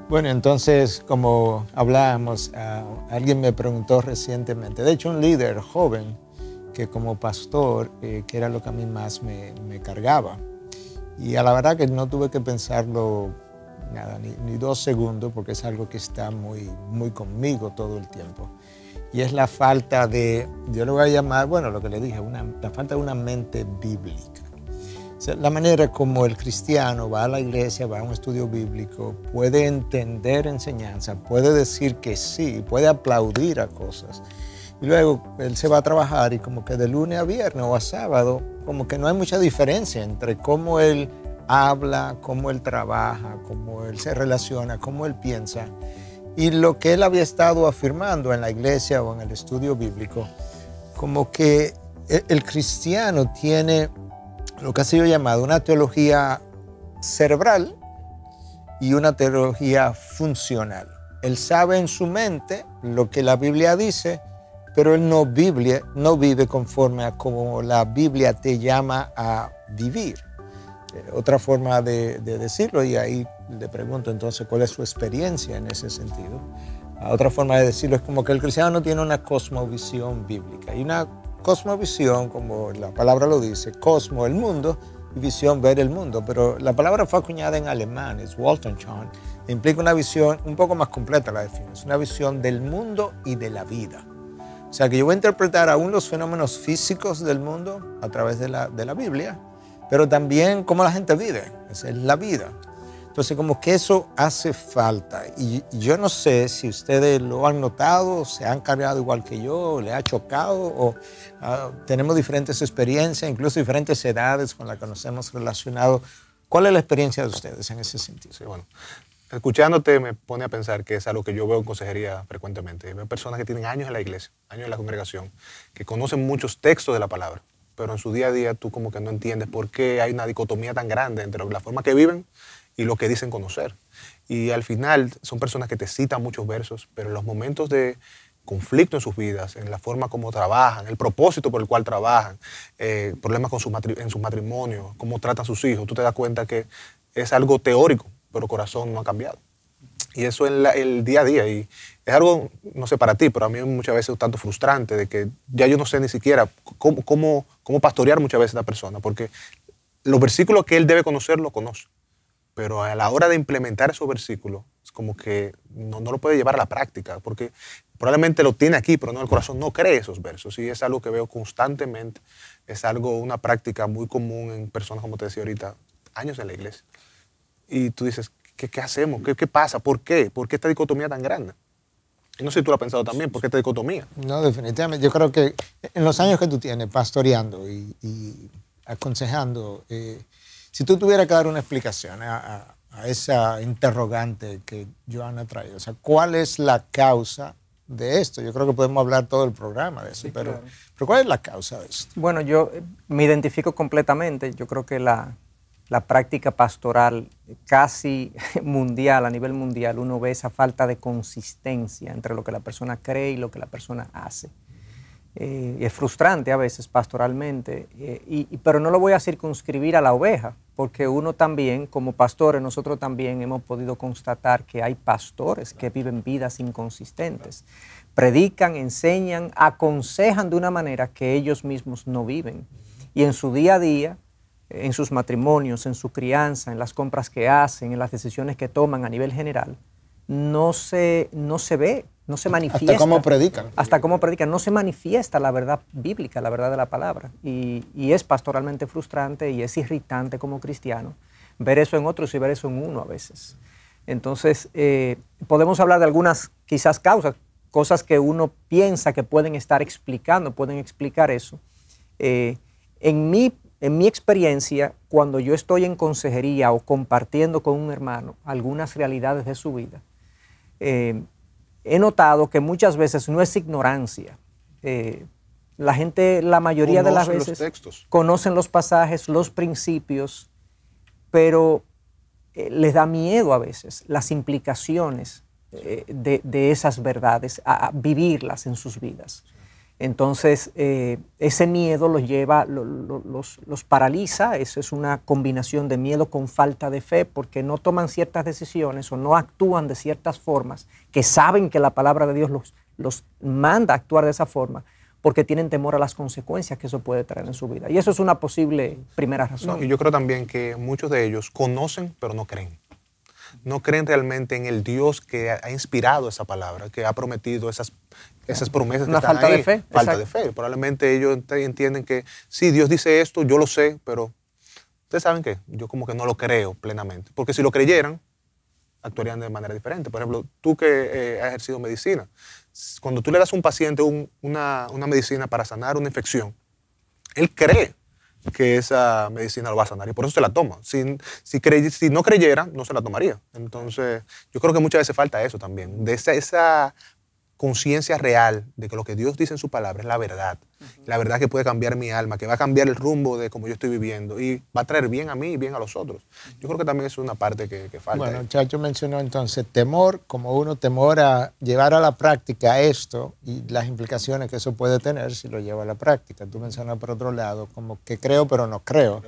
Bueno, entonces, como hablábamos, alguien me preguntó recientemente, de hecho un líder joven, que como pastor, que era lo que a mí más me cargaba. Y a la verdad que no tuve que pensarlo nada, ni 2 segundos, porque es algo que está muy conmigo todo el tiempo. Y es la falta de, yo lo voy a llamar, bueno, lo que le dije, la falta de una mente bíblica. O sea, la manera como el cristiano va a la iglesia, va a un estudio bíblico, puede entender enseñanza, puede decir que sí, puede aplaudir a cosas. Y luego él se va a trabajar y como que de lunes a viernes o a sábado, como que no hay mucha diferencia entre cómo él habla, cómo él trabaja, cómo él se relaciona, cómo él piensa. Y lo que él había estado afirmando en la iglesia o en el estudio bíblico, como que el cristiano tiene lo que ha sido llamado una teología cerebral y una teología funcional. Él sabe en su mente lo que la Biblia dice, pero él no vive conforme a como la Biblia te llama a vivir. Otra forma de decirlo, y ahí le pregunto entonces cuál es su experiencia en ese sentido. Otra forma de decirlo es como que el cristiano no tiene una cosmovisión bíblica. Y una cosmovisión, como la palabra lo dice, cosmo, el mundo, y visión, ver el mundo. Pero la palabra fue acuñada en alemán, es Weltanschauung, e implica una visión un poco más completa, la definición, una visión del mundo y de la vida. O sea que yo voy a interpretar aún los fenómenos físicos del mundo a través de la Biblia, pero también cómo la gente vive, esa es la vida. Entonces, como que eso hace falta. Y yo no sé si ustedes lo han notado, se han cargado igual que yo, le ha chocado, o tenemos diferentes experiencias, incluso diferentes edades con las que nos hemos relacionado. ¿Cuál es la experiencia de ustedes en ese sentido? Sí, bueno, escuchándote me pone a pensar que es algo que yo veo en consejería frecuentemente. Veo personas que tienen años en la iglesia, años en la congregación, que conocen muchos textos de la palabra, pero en su día a día tú como que no entiendes por qué hay una dicotomía tan grande entre la forma que viven y lo que dicen conocer. Y al final son personas que te citan muchos versos, pero en los momentos de conflicto en sus vidas, en la forma como trabajan, el propósito por el cual trabajan, problemas en sus matrimonios, cómo tratan a sus hijos, tú te das cuenta que es algo teórico, pero el corazón no ha cambiado. Y eso es el día a día. Y es algo, no sé para ti, pero a mí muchas veces es un tanto frustrante de que ya yo no sé ni siquiera cómo pastorear muchas veces a esta persona, porque los versículos que él debe conocer, lo conoce. Pero a la hora de implementar esos versículos, es como que no lo puede llevar a la práctica, porque probablemente lo tiene aquí, pero no, el corazón no cree esos versos. Y es algo que veo constantemente, es una práctica muy común en personas, como te decía ahorita, años en la iglesia. Y tú dices, ¿qué hacemos? ¿Qué pasa? ¿Por qué? ¿Por qué esta dicotomía tan grande? Y no sé si tú lo has pensado también, ¿por qué esta dicotomía? No, definitivamente. Yo creo que en los años que tú tienes pastoreando y aconsejando, si tú tuvieras que dar una explicación a esa interrogante que Joana ha traído, o sea, ¿cuál es la causa de esto? Yo creo que podemos hablar todo el programa de eso, sí, pero ¿cuál es la causa de esto? Bueno, yo me identifico completamente. Yo creo que la práctica pastoral casi mundial, a nivel mundial, uno ve esa falta de consistencia entre lo que la persona cree y lo que la persona hace. Y es frustrante a veces pastoralmente, pero no lo voy a circunscribir a la oveja, porque uno también, como pastores, nosotros también hemos podido constatar que hay pastores que viven vidas inconsistentes. Predican, enseñan, aconsejan de una manera que ellos mismos no viven. Y en su día a día, en sus matrimonios, en su crianza, en las compras que hacen, en las decisiones que toman a nivel general, no se ve, no se manifiesta. Hasta cómo predican. Hasta cómo predican. No se manifiesta la verdad bíblica, la verdad de la palabra. Y es pastoralmente frustrante y es irritante como cristiano ver eso en otros y ver eso en uno a veces. Entonces, podemos hablar de algunas quizás causas, cosas que uno piensa que pueden estar explicando, pueden explicar eso. En mi en mi experiencia, cuando yo estoy en consejería o compartiendo con un hermano algunas realidades de su vida, he notado que muchas veces no es ignorancia. La gente, la mayoría de las veces, conocen los pasajes, los principios, pero les da miedo a veces las implicaciones de esas verdades, a vivirlas en sus vidas. Entonces, ese miedo los lleva, los paraliza. Eso es una combinación de miedo con falta de fe, porque no toman ciertas decisiones o no actúan de ciertas formas que saben que la palabra de Dios los manda a actuar de esa forma, porque tienen temor a las consecuencias que eso puede traer en su vida. Y eso es una posible primera razón. No, y yo creo también que muchos de ellos conocen, pero no creen. No creen realmente en el Dios que ha inspirado esa palabra, que ha prometido esas promesas que están ahí. Una falta de fe. Falta de fe. Probablemente ellos entienden que sí, Dios dice esto, yo lo sé, pero ustedes saben que yo como que no lo creo plenamente. Porque si lo creyeran, actuarían de manera diferente. Por ejemplo, tú que has ejercido medicina, cuando tú le das a un paciente una medicina para sanar una infección, él cree que esa medicina lo va a sanar y por eso se la toma. Si no creyera, no se la tomaría. Entonces, yo creo que muchas veces falta eso también, de esa conciencia real de que lo que Dios dice en su palabra es la verdad. La verdad que puede cambiar mi alma, que va a cambiar el rumbo de cómo yo estoy viviendo y va a traer bien a mí y bien a los otros. Yo creo que también es una parte que falta. Bueno, Chacho mencionó entonces temor, como temor a llevar a la práctica esto y las implicaciones que eso puede tener si lo lleva a la práctica. Tú mencionas por otro lado como que creo pero no creo.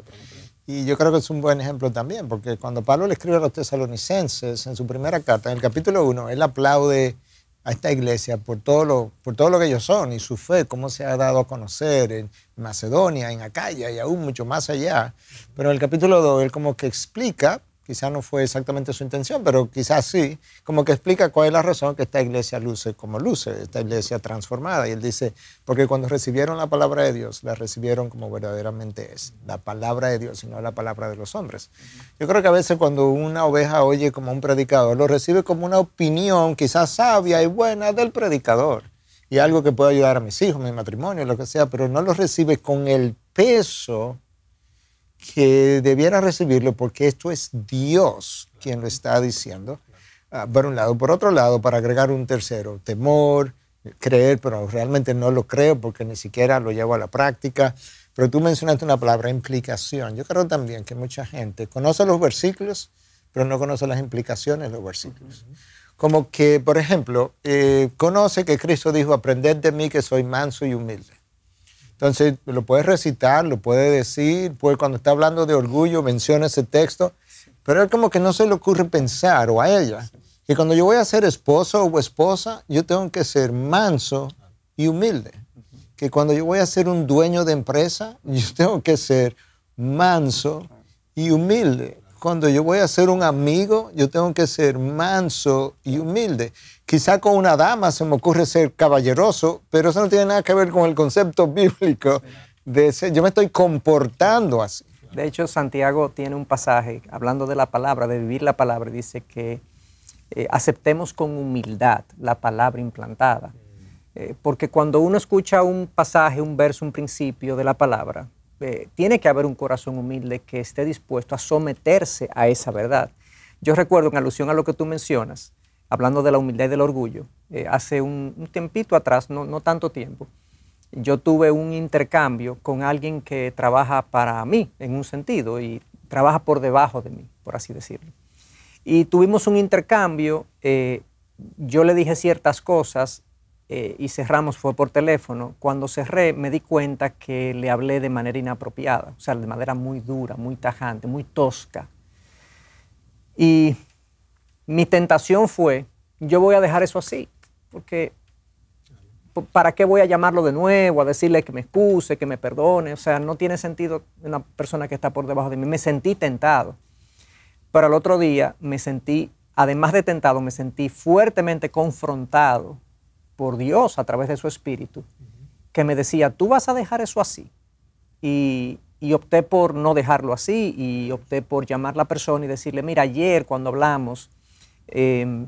Y yo creo que es un buen ejemplo también, porque cuando Pablo le escribe a los tesalonicenses en su primera carta, en el capítulo 1, él aplaude a esta iglesia por todo lo que ellos son y su fe, cómo se ha dado a conocer en Macedonia, en Acaya y aún mucho más allá. Pero en el capítulo 2 él como que explica, quizás no fue exactamente su intención, pero quizás sí, como que explica cuál es la razón que esta iglesia luce como luce, esta iglesia transformada. Y él dice, porque cuando recibieron la palabra de Dios, la recibieron como verdaderamente es, la palabra de Dios y no la palabra de los hombres. Yo creo que a veces cuando una oveja oye como un predicador, lo recibe como una opinión quizás sabia y buena del predicador y algo que puede ayudar a mis hijos, mi matrimonio, lo que sea, pero no lo recibe con el peso que debiera recibirlo, porque esto es Dios quien lo está diciendo, por un lado. Por otro lado, para agregar un tercero, temor, creer, pero realmente no lo creo porque ni siquiera lo llevo a la práctica. Pero tú mencionaste una palabra, implicación. Yo creo también que mucha gente conoce los versículos, pero no conoce las implicaciones de los versículos. Como que, por ejemplo, conoce que Cristo dijo, aprended de mí que soy manso y humilde. Entonces, lo puede recitar, lo puede decir, pues cuando está hablando de orgullo menciona ese texto, pero él como que no se le ocurre pensar, o a ella, que cuando yo voy a ser esposo o esposa, yo tengo que ser manso y humilde. Que cuando yo voy a ser un dueño de empresa, yo tengo que ser manso y humilde. Cuando yo voy a ser un amigo, yo tengo que ser manso y humilde. Quizá con una dama se me ocurre ser caballeroso, pero eso no tiene nada que ver con el concepto bíblico de ser. Yo me estoy comportando así. De hecho, Santiago tiene un pasaje hablando de la palabra, de vivir la palabra. Dice que aceptemos con humildad la palabra implantada. Porque cuando uno escucha un pasaje, un verso, un principio de la palabra, tiene que haber un corazón humilde que esté dispuesto a someterse a esa verdad. Yo recuerdo, en alusión a lo que tú mencionas, hablando de la humildad y del orgullo, hace un tiempito atrás, no tanto tiempo, yo tuve un intercambio con alguien que trabaja para mí, en un sentido, y trabaja por debajo de mí, por así decirlo. Y tuvimos un intercambio, yo le dije ciertas cosas, y cerramos, fue por teléfono. Cuando cerré me di cuenta que le hablé de manera inapropiada, o sea, de manera muy dura, muy tajante, muy tosca. Y mi tentación fue, yo voy a dejar eso así, porque ¿para qué voy a llamarlo de nuevo, a decirle que me excuse, que me perdone? O sea, no tiene sentido una persona que está por debajo de mí. Me sentí tentado, pero al otro día me sentí, además de tentado, me sentí fuertemente confrontado por Dios a través de su Espíritu, que me decía, tú vas a dejar eso así. Y opté por no dejarlo así y opté por llamar a la persona y decirle, mira, ayer cuando hablamos, creo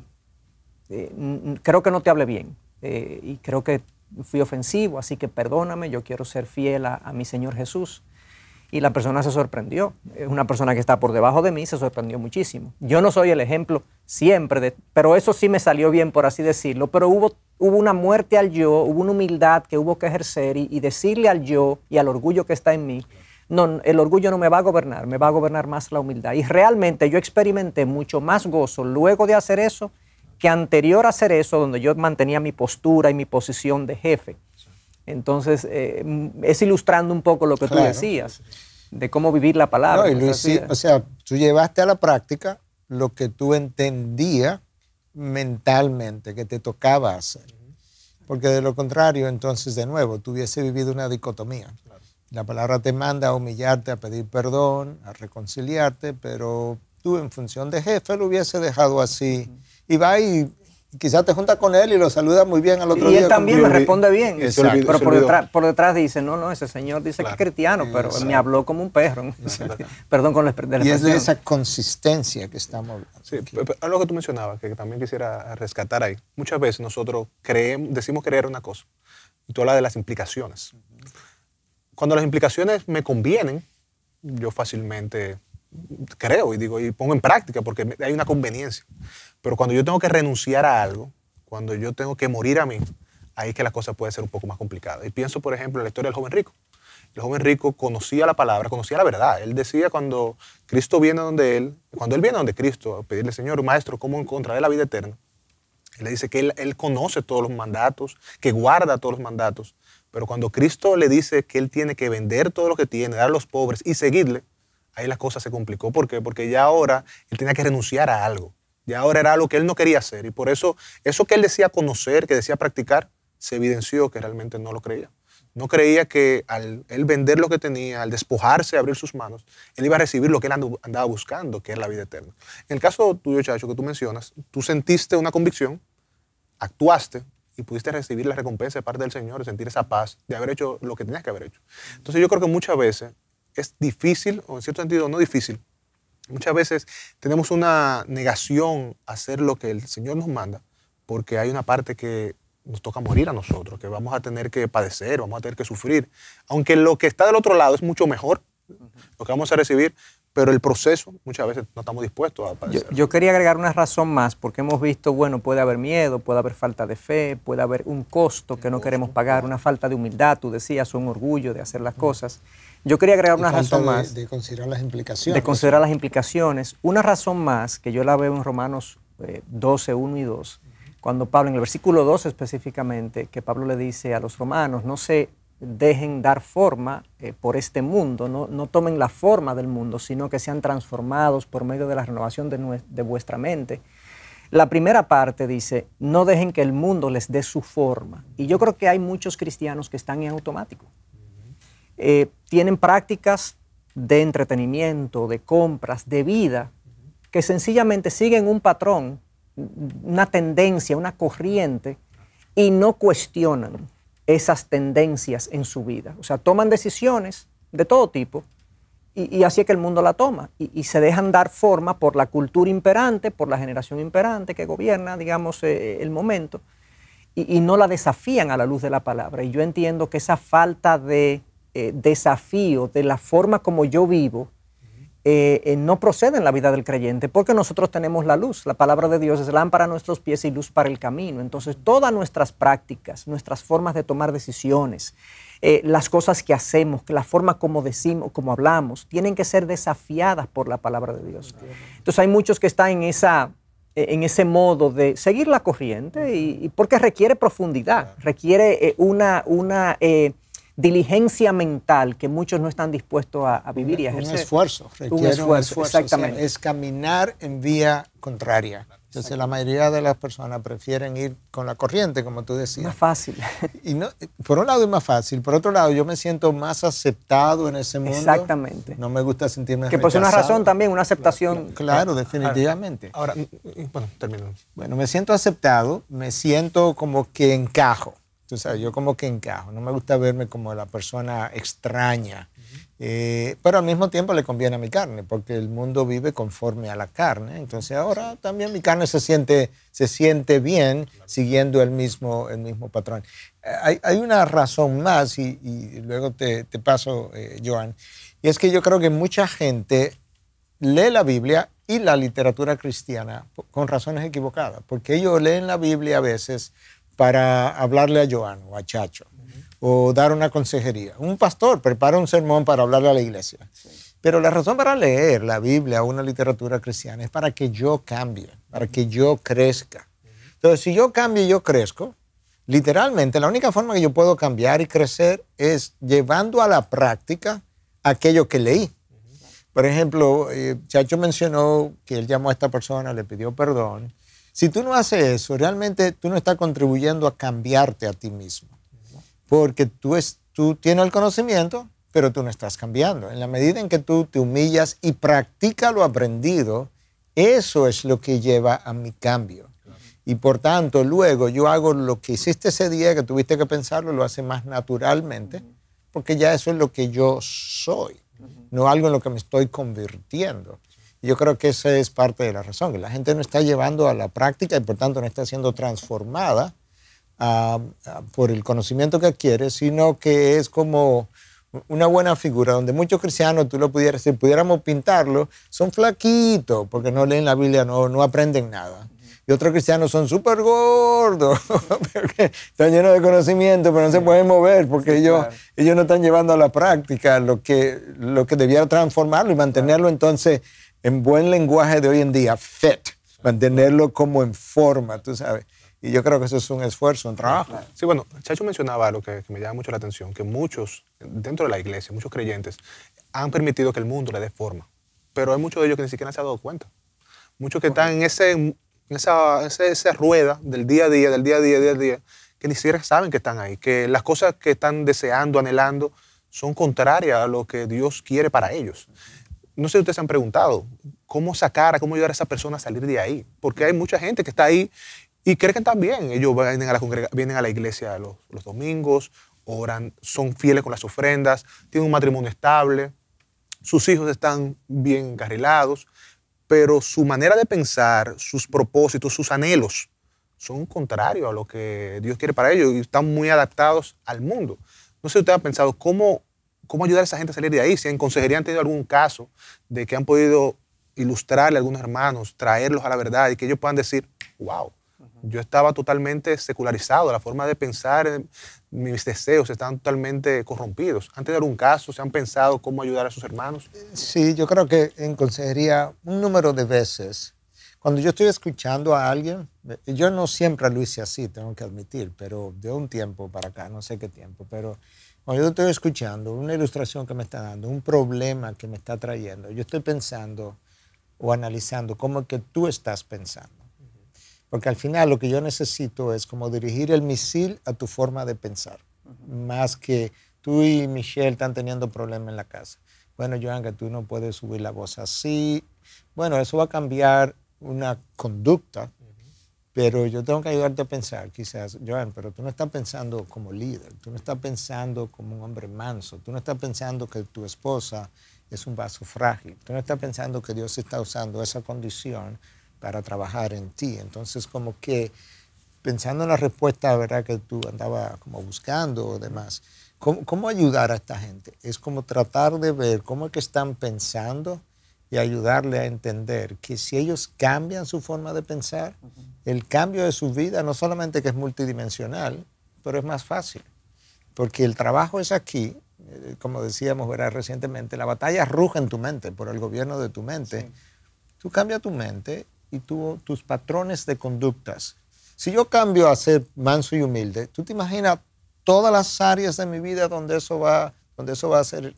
que no te hablé bien y creo que fui ofensivo, así que perdóname, yo quiero ser fiel a mi Señor Jesús. Y la persona se sorprendió. Una persona que está por debajo de mí se sorprendió muchísimo. Yo no soy el ejemplo siempre, pero eso sí me salió bien, por así decirlo. Pero hubo una muerte al yo, hubo una humildad que hubo que ejercer y decirle al yo y al orgullo que está en mí, no, el orgullo no me va a gobernar, me va a gobernar más la humildad. Y realmente yo experimenté mucho más gozo luego de hacer eso que anterior a hacer eso, donde yo mantenía mi postura y mi posición de jefe. Entonces, es ilustrando un poco lo que tú decías, de cómo vivir la palabra. No, y Luis, sí, o sea, tú llevaste a la práctica lo que tú entendías mentalmente que te tocaba hacer. Porque de lo contrario, entonces, de nuevo, tú hubiese vivido una dicotomía. La palabra te manda a humillarte, a pedir perdón, a reconciliarte, pero tú en función de jefe lo hubiese dejado así. Y va y quizás te juntas con él y lo saludas muy bien al otro día. Y él también me responde bien. Exacto. Pero por detrás dice, no, ese señor dice que es cristiano, pero me habló como un perro. Perdón con la expresión. Y es de esa consistencia que estamos hablando. Sí, algo que tú mencionabas, que también quisiera rescatar ahí. Muchas veces nosotros decimos creer una cosa, y tú hablas de las implicaciones. Cuando las implicaciones me convienen, yo fácilmente creo y pongo en práctica porque hay una conveniencia. Pero cuando yo tengo que renunciar a algo, cuando yo tengo que morir a mí, ahí es que la cosa puede ser un poco más complicada. Y pienso, por ejemplo, en la historia del joven rico. El joven rico conocía la palabra, conocía la verdad. Él decía cuando Cristo viene donde él, cuando él viene donde Cristo a pedirle, Señor, Maestro, ¿cómo encontraré la vida eterna? Él le dice que él conoce todos los mandatos, que guarda todos los mandatos. Pero cuando Cristo le dice que él tiene que vender todo lo que tiene, dar a los pobres y seguirle, ahí la cosa se complicó. ¿Por qué? Porque ya ahora él tenía que renunciar a algo. Ya ahora era algo que él no quería hacer. Y por eso que él decía conocer, que decía practicar, se evidenció que realmente no lo creía. No creía que al él vender lo que tenía, al despojarse, abrir sus manos, él iba a recibir lo que él andaba buscando, que es la vida eterna. En el caso tuyo, Chacho, que tú mencionas, tú sentiste una convicción, actuaste y pudiste recibir la recompensa de parte del Señor, sentir esa paz de haber hecho lo que tenías que haber hecho. Entonces yo creo que muchas veces es difícil, o en cierto sentido no difícil, muchas veces tenemos una negación a hacer lo que el Señor nos manda, porque hay una parte que nos toca morir a nosotros, que vamos a tener que padecer, vamos a tener que sufrir. Aunque lo que está del otro lado es mucho mejor, lo que vamos a recibir, pero el proceso muchas veces no estamos dispuestos a padecer. Yo quería agregar una razón más, porque hemos visto, bueno, puede haber miedo, puede haber falta de fe, puede haber un costo que no queremos pagar, una falta de humildad, tú decías, un orgullo de hacer las cosas. Yo quería agregar una razón más. De considerar las implicaciones. De considerar las implicaciones. Una razón más, que yo la veo en Romanos 12, 1 y 2, cuando Pablo, en el versículo 2 específicamente, que Pablo le dice a los romanos, no se dejen dar forma por este mundo, no tomen la forma del mundo, sino que sean transformados por medio de la renovación de vuestra mente. La primera parte dice, no dejen que el mundo les dé su forma. Y yo creo que hay muchos cristianos que están en automático. Tienen prácticas de entretenimiento, de compras, de vida, que sencillamente siguen un patrón, una tendencia, una corriente, y no cuestionan esas tendencias en su vida. O sea, toman decisiones de todo tipo y así es que el mundo la toma y se dejan dar forma por la cultura imperante, por la generación imperante que gobierna, digamos, el momento y no la desafían a la luz de la palabra. Y yo entiendo que esa falta de desafío de la forma como yo vivo no procede en la vida del creyente, porque nosotros tenemos la luz. La palabra de Dios es lámpara a nuestros pies y luz para el camino. Entonces, todas nuestras prácticas, nuestras formas de tomar decisiones, las cosas que hacemos, la forma como decimos, como hablamos, tienen que ser desafiadas por la palabra de Dios. Entonces, hay muchos que están en ese modo de seguir la corriente y porque requiere profundidad, requiere una diligencia mental que muchos no están dispuestos a vivir y a ejercer. Un esfuerzo, requiere un esfuerzo. Exactamente. O sea, es caminar en vía contraria. Entonces la mayoría de las personas prefieren ir con la corriente, como tú decías. Más fácil. Y no, por un lado es más fácil, por otro lado yo me siento más aceptado en ese mundo. Exactamente. No me gusta sentirme que pues rechazado. Una razón también, una aceptación. Claro, definitivamente. Ahora, bueno, termino. Bueno, me siento aceptado, me siento como que encajo. O sea, yo como que encajo, no me gusta verme como la persona extraña Pero al mismo tiempo le conviene a mi carne, porque el mundo vive conforme a la carne. Entonces ahora también mi carne se siente bien siguiendo el mismo patrón. Hay una razón más, y luego te paso, Joan, y es que yo creo que mucha gente lee la Biblia y la literatura cristiana con razones equivocadas, porque ellos leen la Biblia a veces para hablarle a Joan o a Chacho, o dar una consejería. Un pastor prepara un sermón para hablarle a la iglesia. Sí. Pero la razón para leer la Biblia o una literatura cristiana es para que yo cambie, para que yo crezca. Entonces, si yo cambio y yo crezco, literalmente la única forma que yo puedo cambiar y crecer es llevando a la práctica aquello que leí. Por ejemplo, Chacho mencionó que él llamó a esta persona, le pidió perdón. Si tú no haces eso, realmente tú no estás contribuyendo a cambiarte a ti mismo. Porque tú tienes el conocimiento, pero tú no estás cambiando. En la medida en que tú te humillas y practicas lo aprendido, eso es lo que lleva a mi cambio. Claro. Y por tanto, luego yo hago lo que hiciste ese día, que tuviste que pensarlo, lo hace más naturalmente, porque ya eso es lo que yo soy, no algo en lo que me estoy convirtiendo. Y yo creo que esa es parte de la razón, que la gente no está llevando a la práctica y por tanto no está siendo transformada por el conocimiento que adquiere, sino que es como una buena figura, donde muchos cristianos, tú lo pudieras, si pudiéramos pintarlo, son flaquitos, porque no leen la Biblia, no aprenden nada. Y otros cristianos son súper gordos, porque están llenos de conocimiento, pero no se pueden mover, porque ellos no están llevando a la práctica lo que debiera transformarlo y mantenerlo entonces en buen lenguaje de hoy en día, fit, mantenerlo como en forma, tú sabes. Y yo creo que eso es un esfuerzo, un trabajo. Sí, bueno, Chacho mencionaba algo que me llama mucho la atención, que muchos, dentro de la iglesia, muchos creyentes, han permitido que el mundo le dé forma. Pero hay muchos de ellos que ni siquiera se han dado cuenta. Muchos que están en esa rueda del día a día, que ni siquiera saben que están ahí, que las cosas que están deseando, anhelando, son contrarias a lo que Dios quiere para ellos. No sé si ustedes se han preguntado, ¿cómo ayudar a esa persona a salir de ahí? Porque hay mucha gente que está ahí y creen que están bien. Ellos vienen a la iglesia los domingos, oran, son fieles con las ofrendas, tienen un matrimonio estable, sus hijos están bien encarrilados, pero su manera de pensar, sus propósitos, sus anhelos, son contrarios a lo que Dios quiere para ellos y están muy adaptados al mundo. No sé si ustedes han pensado cómo ayudar a esa gente a salir de ahí, si en consejería han tenido algún caso de que han podido ilustrarle a algunos hermanos, traerlos a la verdad y que ellos puedan decir, wow, yo estaba totalmente secularizado, la forma de pensar, mis deseos están totalmente corrompidos. ¿Han tenido algún caso? ¿Se han pensado cómo ayudar a sus hermanos? Sí, yo creo que en consejería un número de veces, cuando yo estoy escuchando a alguien, yo no siempre lo hice así, tengo que admitir, pero de un tiempo para acá, no sé qué tiempo, pero cuando yo estoy escuchando una ilustración que me está dando, un problema que me está trayendo, yo estoy pensando o analizando cómo es que tú estás pensando. Porque al final lo que yo necesito es como dirigir el misil a tu forma de pensar. Más que tú y Michelle están teniendo problemas en la casa. Bueno, Joan, que tú no puedes subir la voz así. Bueno, eso va a cambiar una conducta, pero yo tengo que ayudarte a pensar, quizás, Joan, pero tú no estás pensando como líder, tú no estás pensando como un hombre manso, tú no estás pensando que tu esposa es un vaso frágil, tú no estás pensando que Dios está usando esa condición para trabajar en ti. Entonces, como que pensando en la respuesta, ¿verdad?, que tú andabas como buscando o demás, ¿cómo ayudar a esta gente? Es como tratar de ver cómo es que están pensando y ayudarle a entender que si ellos cambian su forma de pensar, el cambio de su vida no solamente que es multidimensional, pero es más fácil. Porque el trabajo es aquí, como decíamos, ¿verdad?, recientemente, la batalla ruge en tu mente por el gobierno de tu mente. Sí. Tú cambias tu mente y tus patrones de conductas. Si yo cambio a ser manso y humilde, ¿tú te imaginas todas las áreas de mi vida donde eso va a ser,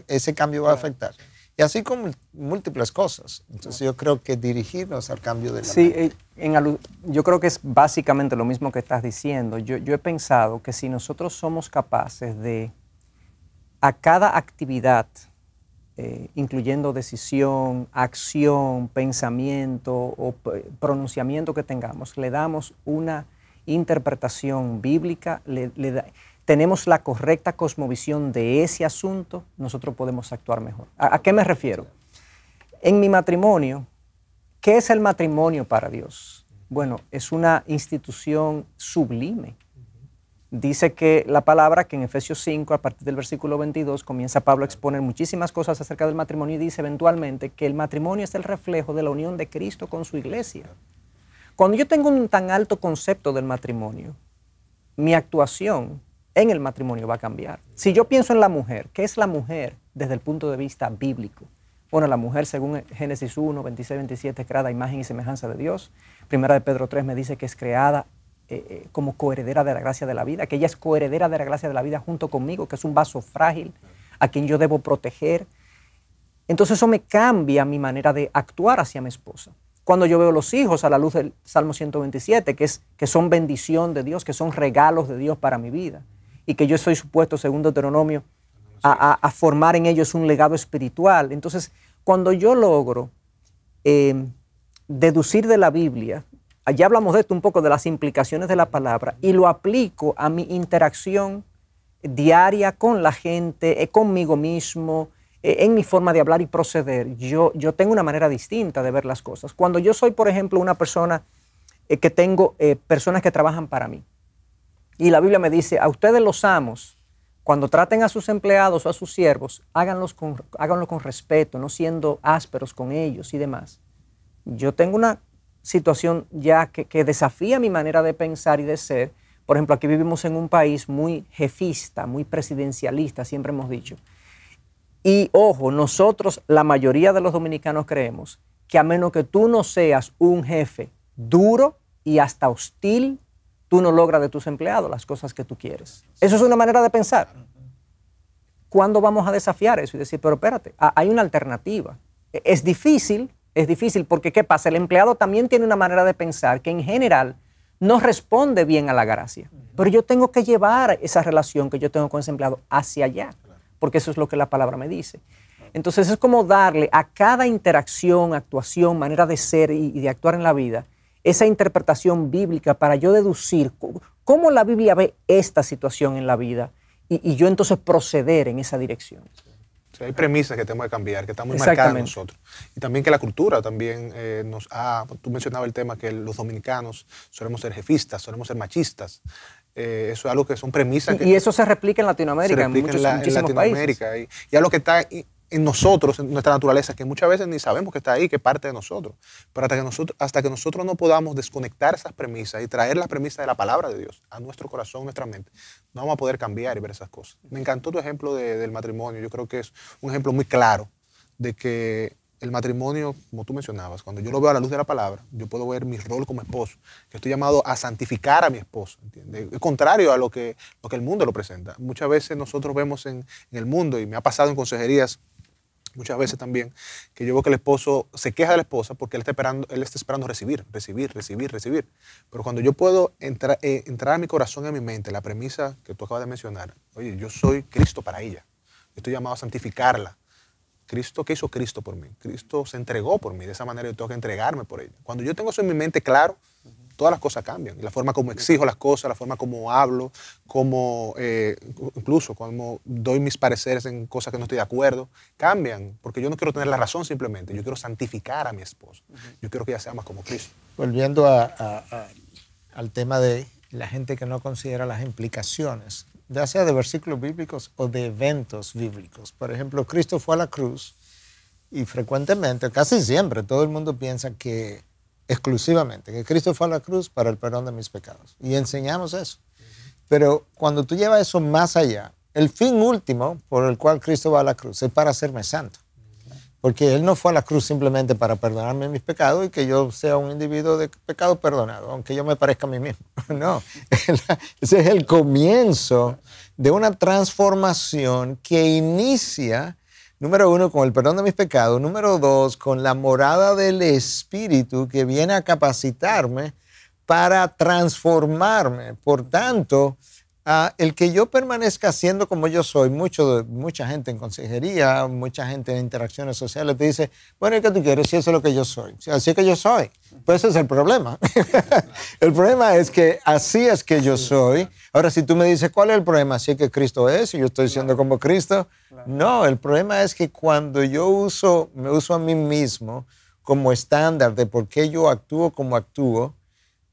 ese cambio va a afectar? Y así como múltiples cosas. Entonces yo creo que dirigirnos al cambio de la mente. Yo creo que es básicamente lo mismo que estás diciendo. Yo he pensado que si nosotros somos capaces de, a cada actividad, incluyendo decisión, acción, pensamiento o pronunciamiento que tengamos, le damos una interpretación bíblica, tenemos la correcta cosmovisión de ese asunto, nosotros podemos actuar mejor. ¿A qué me refiero? En mi matrimonio, ¿qué es el matrimonio para Dios? Bueno, es una institución sublime. Dice que la palabra que en Efesios 5, a partir del versículo 22, comienza Pablo a exponer muchísimas cosas acerca del matrimonio y dice eventualmente que el matrimonio es el reflejo de la unión de Cristo con su iglesia. Cuando yo tengo un tan alto concepto del matrimonio, mi actuación en el matrimonio va a cambiar. Si yo pienso en la mujer, ¿qué es la mujer desde el punto de vista bíblico? Bueno, la mujer, según Génesis 1, 26, 27, es creada a imagen y semejanza de Dios. Primera de Pedro 3 me dice que es creada como coheredera de la gracia de la vida, que ella es coheredera de la gracia de la vida junto conmigo, que es un vaso frágil a quien yo debo proteger. Entonces eso me cambia mi manera de actuar hacia mi esposa. Cuando yo veo los hijos a la luz del Salmo 127, que son bendición de Dios, que son regalos de Dios para mi vida, y que yo estoy supuesto, según Deuteronomio, a formar en ellos un legado espiritual. Entonces, cuando yo logro deducir de la Biblia, ya hablamos de esto un poco, de las implicaciones de la palabra, y lo aplico a mi interacción diaria con la gente, conmigo mismo, en mi forma de hablar y proceder, yo tengo una manera distinta de ver las cosas. Cuando yo soy, por ejemplo, una persona que tengo personas que trabajan para mí, y la Biblia me dice, a ustedes los amos, cuando traten a sus empleados o a sus siervos, háganlo con respeto, no siendo ásperos con ellos y demás. Yo tengo una situación ya que desafía mi manera de pensar y de ser. Por ejemplo, aquí vivimos en un país muy jefista, muy presidencialista, siempre hemos dicho. Y ojo, nosotros, la mayoría de los dominicanos creemos que a menos que tú no seas un jefe duro y hasta hostil, tú no logras de tus empleados las cosas que tú quieres. Eso es una manera de pensar. ¿Cuándo vamos a desafiar eso y decir, pero espérate, hay una alternativa? Es difícil porque ¿qué pasa? El empleado también tiene una manera de pensar que en general no responde bien a la gracia. Pero yo tengo que llevar esa relación que yo tengo con ese empleado hacia allá, porque eso es lo que la palabra me dice. Entonces es como darle a cada interacción, actuación, manera de ser y de actuar en la vida, esa interpretación bíblica para yo deducir cómo la Biblia ve esta situación en la vida y yo entonces proceder en esa dirección. O sea, hay premisas que tenemos que cambiar, que están muy marcadas en nosotros. Y también que la cultura también tú mencionabas el tema que los dominicanos solemos ser jefistas, solemos ser machistas. Eso es algo que son premisas. Y eso se replica en Latinoamérica, en muchísimos países. Y algo que está en nosotros, en nuestra naturaleza, que muchas veces ni sabemos que está ahí, que es parte de nosotros. Pero hasta que nosotros no podamos desconectar esas premisas y traer las premisas de la palabra de Dios a nuestro corazón, nuestra mente, no vamos a poder cambiar y ver esas cosas. Me encantó tu ejemplo del matrimonio. Yo creo que es un ejemplo muy claro de que el matrimonio, como tú mencionabas, cuando yo lo veo a la luz de la palabra, yo puedo ver mi rol como esposo, que estoy llamado a santificar a mi esposo, ¿entiendes? Es contrario a lo que el mundo lo presenta. Muchas veces nosotros vemos en el mundo, y me ha pasado en consejerías, muchas veces también, que yo veo que el esposo se queja de la esposa porque él está esperando recibir. Pero cuando yo puedo entrar a mi corazón y a mi mente, la premisa que tú acabas de mencionar, oye, yo soy Cristo para ella. Yo estoy llamado a santificarla. Cristo, ¿qué hizo Cristo por mí? Cristo se entregó por mí, de esa manera yo tengo que entregarme por ella. Cuando yo tengo eso en mi mente claro, todas las cosas cambian. Y la forma como exijo las cosas, la forma como hablo, incluso como doy mis pareceres en cosas que no estoy de acuerdo, cambian. Porque yo no quiero tener la razón simplemente, yo quiero santificar a mi esposa. Yo quiero que ella sea más como Cristo. Volviendo al tema de la gente que no considera las implicaciones, ya sea de versículos bíblicos o de eventos bíblicos. Por ejemplo, Cristo fue a la cruz y frecuentemente, casi siempre, todo el mundo piensa que exclusivamente, que Cristo fue a la cruz para el perdón de mis pecados. Y enseñamos eso. Pero cuando tú llevas eso más allá, el fin último por el cual Cristo va a la cruz es para hacerme santo. Porque Él no fue a la cruz simplemente para perdonarme mis pecados y que yo sea un individuo de pecado perdonado, aunque yo me parezca a mí mismo. No, ese es el comienzo de una transformación que inicia, número 1, con el perdón de mis pecados, número 2, con la morada del Espíritu que viene a capacitarme para transformarme. Por tanto, El que yo permanezca siendo como yo soy, mucha gente en consejería, mucha gente en interacciones sociales te dice, bueno, ¿y qué tú quieres si eso es lo que yo soy? Si así es que yo soy. Pues ese es el problema. El problema es que así es que yo soy. Ahora, si tú me dices, ¿cuál es el problema? ¿Así es que Cristo es y yo estoy siendo como Cristo? No, el problema es que cuando yo me uso a mí mismo como estándar de por qué yo actúo como actúo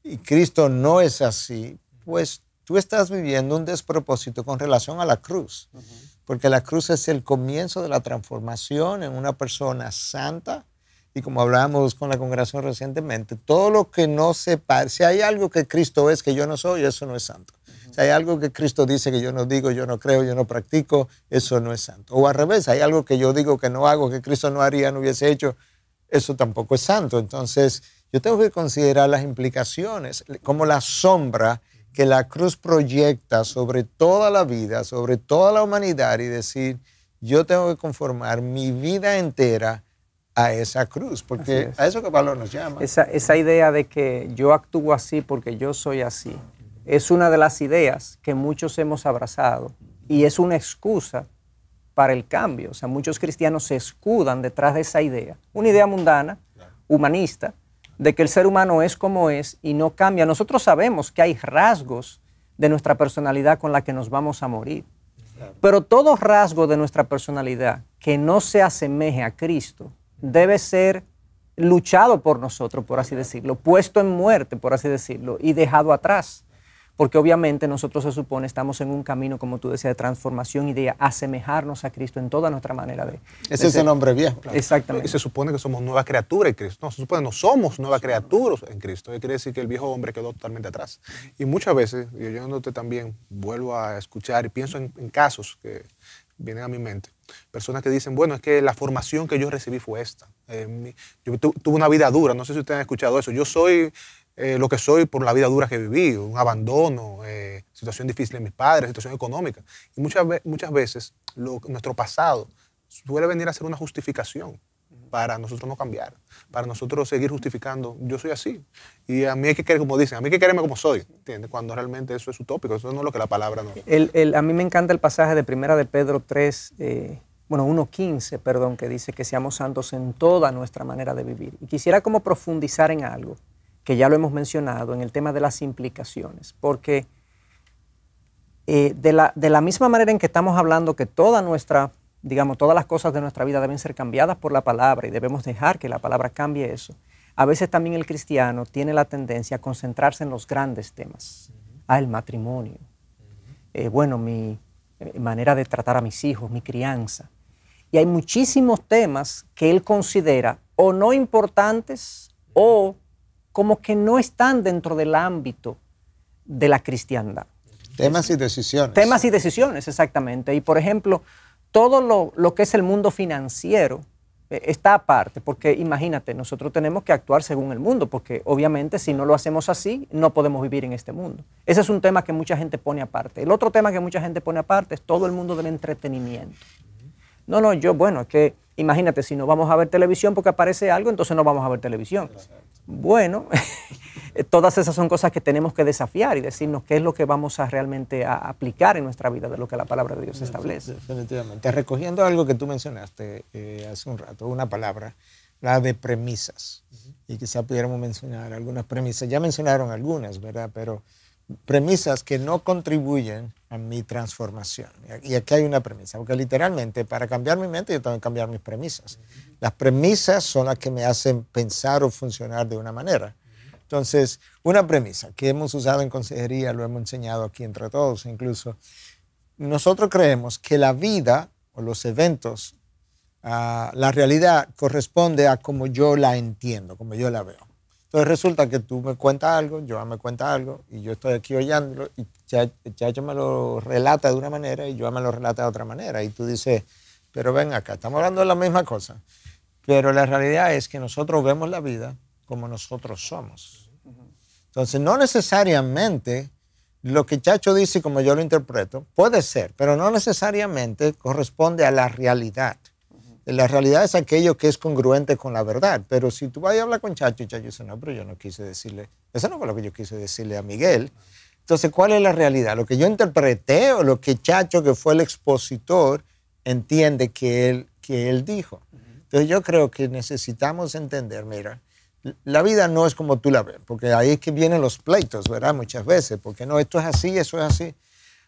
y Cristo no es así, pues tú estás viviendo un despropósito con relación a la cruz, porque la cruz es el comienzo de la transformación en una persona santa, y como hablábamos con la congregación recientemente, todo lo que no se parece, si hay algo que Cristo es que yo no soy, eso no es santo. Si hay algo que Cristo dice que yo no digo, yo no creo, yo no practico, eso no es santo. O al revés, hay algo que yo digo que no hago, que Cristo no haría, no hubiese hecho, eso tampoco es santo. Entonces, yo tengo que considerar las implicaciones, como la sombra que la cruz proyecta sobre toda la vida, sobre toda la humanidad y decir, yo tengo que conformar mi vida entera a esa cruz, porque a eso que Pablo nos llama. Esa idea de que yo actúo así porque yo soy así, es una de las ideas que muchos hemos abrazado y es una excusa para el cambio. O sea, muchos cristianos se escudan detrás de esa idea, una idea mundana, humanista, de que el ser humano es como es y no cambia. Nosotros sabemos que hay rasgos de nuestra personalidad con la que nos vamos a morir. Pero todo rasgo de nuestra personalidad que no se asemeje a Cristo debe ser luchado por nosotros, por así decirlo, puesto en muerte, por así decirlo, y dejado atrás. Porque obviamente nosotros se supone estamos en un camino, como tú decías, de transformación y de asemejarnos a Cristo en toda nuestra manera de Ese es el hombre viejo. Claro. Exactamente. Y se supone que somos nueva criatura en Cristo. No, se supone que no somos nueva criatura en Cristo. Quiere decir que el viejo hombre quedó totalmente atrás. Y muchas veces, yo noté también, vuelvo a escuchar y pienso en casos que vienen a mi mente. Personas que dicen, bueno, es que la formación que yo recibí fue esta. Yo tuve una vida dura, no sé si ustedes han escuchado eso. Yo soy lo que soy por la vida dura que viví, un abandono, situación difícil de mis padres, situación económica. Y muchas veces nuestro pasado suele venir a ser una justificación para nosotros no cambiar, para nosotros seguir justificando, yo soy así. Y a mí hay que querer, como dicen, a mí hay que quererme como soy, ¿entiendes? Cuando realmente eso es utópico, eso no es lo que la palabra no. A mí me encanta el pasaje de Primera de Pedro 3, 1:15, perdón, que dice que seamos santos en toda nuestra manera de vivir. Y quisiera como profundizar en algo que ya lo hemos mencionado, en el tema de las implicaciones, porque de la misma manera en que estamos hablando que todas las cosas de nuestra vida deben ser cambiadas por la palabra y debemos dejar que la palabra cambie eso, a veces también el cristiano tiene la tendencia a concentrarse en los grandes temas, el matrimonio, mi manera de tratar a mis hijos, mi crianza. Y hay muchísimos temas que él considera o no importantes o como que no están dentro del ámbito de la cristiandad. Temas y decisiones. Temas y decisiones, exactamente. Y por ejemplo, todo lo que es el mundo financiero está aparte, porque imagínate, nosotros tenemos que actuar según el mundo, porque obviamente si no lo hacemos así, no podemos vivir en este mundo. Ese es un tema que mucha gente pone aparte. El otro tema que mucha gente pone aparte es todo el mundo del entretenimiento. Es que imagínate, si no vamos a ver televisión porque aparece algo, entonces no vamos a ver televisión. Bueno, todas esas son cosas que tenemos que desafiar y decirnos qué es lo que vamos a realmente a aplicar en nuestra vida de lo que la palabra de Dios establece. Definitivamente. Recogiendo algo que tú mencionaste hace un rato, una palabra, la de premisas. Y quizá pudiéramos mencionar algunas premisas. Ya mencionaron algunas, ¿verdad? Pero premisas que no contribuyen a mi transformación. Y aquí hay una premisa, porque literalmente para cambiar mi mente yo tengo que cambiar mis premisas. Las premisas son las que me hacen pensar o funcionar de una manera. Entonces, una premisa que hemos usado en consejería, lo hemos enseñado aquí entre todos incluso, nosotros creemos que la vida o los eventos, la realidad corresponde a como yo la entiendo, como yo la veo. Entonces resulta que tú me cuentas algo, yo me cuenta algo, y yo estoy aquí oyéndolo, y Chacho me lo relata de una manera y yo me lo relata de otra manera. Y tú dices, pero ven acá, estamos hablando de la misma cosa. Pero la realidad es que nosotros vemos la vida como nosotros somos. Entonces, no necesariamente lo que Chacho dice como yo lo interpreto, puede ser, pero no necesariamente corresponde a la realidad. La realidad es aquello que es congruente con la verdad. Pero si tú vas a hablar con Chacho y Chacho dice, no, pero yo no quise decirle, eso no fue lo que yo quise decirle a Miguel. Entonces, ¿cuál es la realidad? ¿Lo que yo interpreté o lo que Chacho, que fue el expositor, entiende que él dijo? Entonces, yo creo que necesitamos entender, mira, la vida no es como tú la ves, porque ahí es que vienen los pleitos, ¿verdad? Muchas veces, porque no, esto es así, eso es así.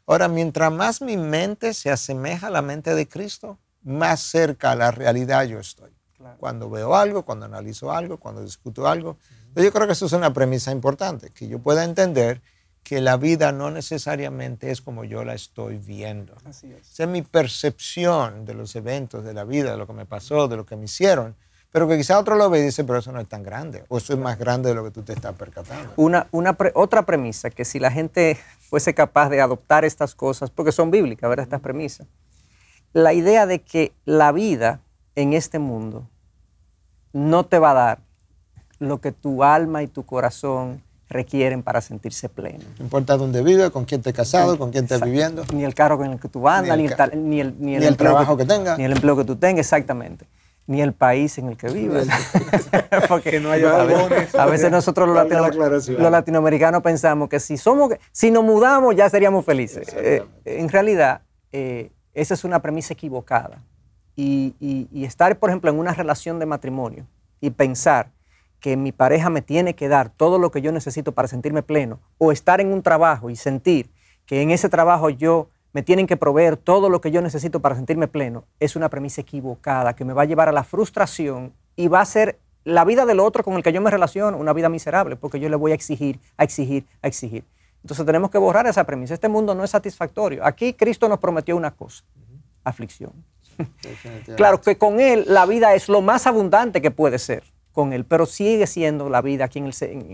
Ahora, mientras más mi mente se asemeja a la mente de Cristo, más cerca a la realidad yo estoy. Claro. Cuando veo algo, cuando analizo algo, cuando discuto algo. Entonces, yo creo que eso es una premisa importante, que yo pueda entender que la vida no necesariamente es como yo la estoy viendo. Así es. Esa es mi percepción de los eventos, de la vida, de lo que me pasó, de lo que me hicieron, pero que quizá otro lo ve y dice, pero eso no es tan grande, o eso es más grande de lo que tú te estás percatando. Otra premisa, que si la gente fuese capaz de adoptar estas cosas, porque son bíblicas, ¿verdad? Estas premisas, la idea de que la vida en este mundo no te va a dar lo que tu alma y tu corazón requieren para sentirse pleno. No importa dónde vives, con quién estés casado, con quién estés viviendo. Ni el carro con el que tú andas, ni el trabajo que tengas. Ni el empleo que tú tengas, exactamente. Ni el país en el que vives. Porque no haya balcones. A veces nosotros los latinoamericanos pensamos que si nos mudamos ya seríamos felices. En realidad, esa es una premisa equivocada. Y estar, por ejemplo, en una relación de matrimonio y pensar que mi pareja me tiene que dar todo lo que yo necesito para sentirme pleno, o estar en un trabajo y sentir que en ese trabajo me tienen que proveer todo lo que yo necesito para sentirme pleno, es una premisa equivocada que me va a llevar a la frustración y va a ser la vida del otro con el que yo me relaciono una vida miserable, porque yo le voy a exigir. Entonces tenemos que borrar esa premisa. Este mundo no es satisfactorio. Aquí Cristo nos prometió una cosa, aflicción. Claro que con Él la vida es lo más abundante que puede ser con Él, pero sigue siendo la vida aquí en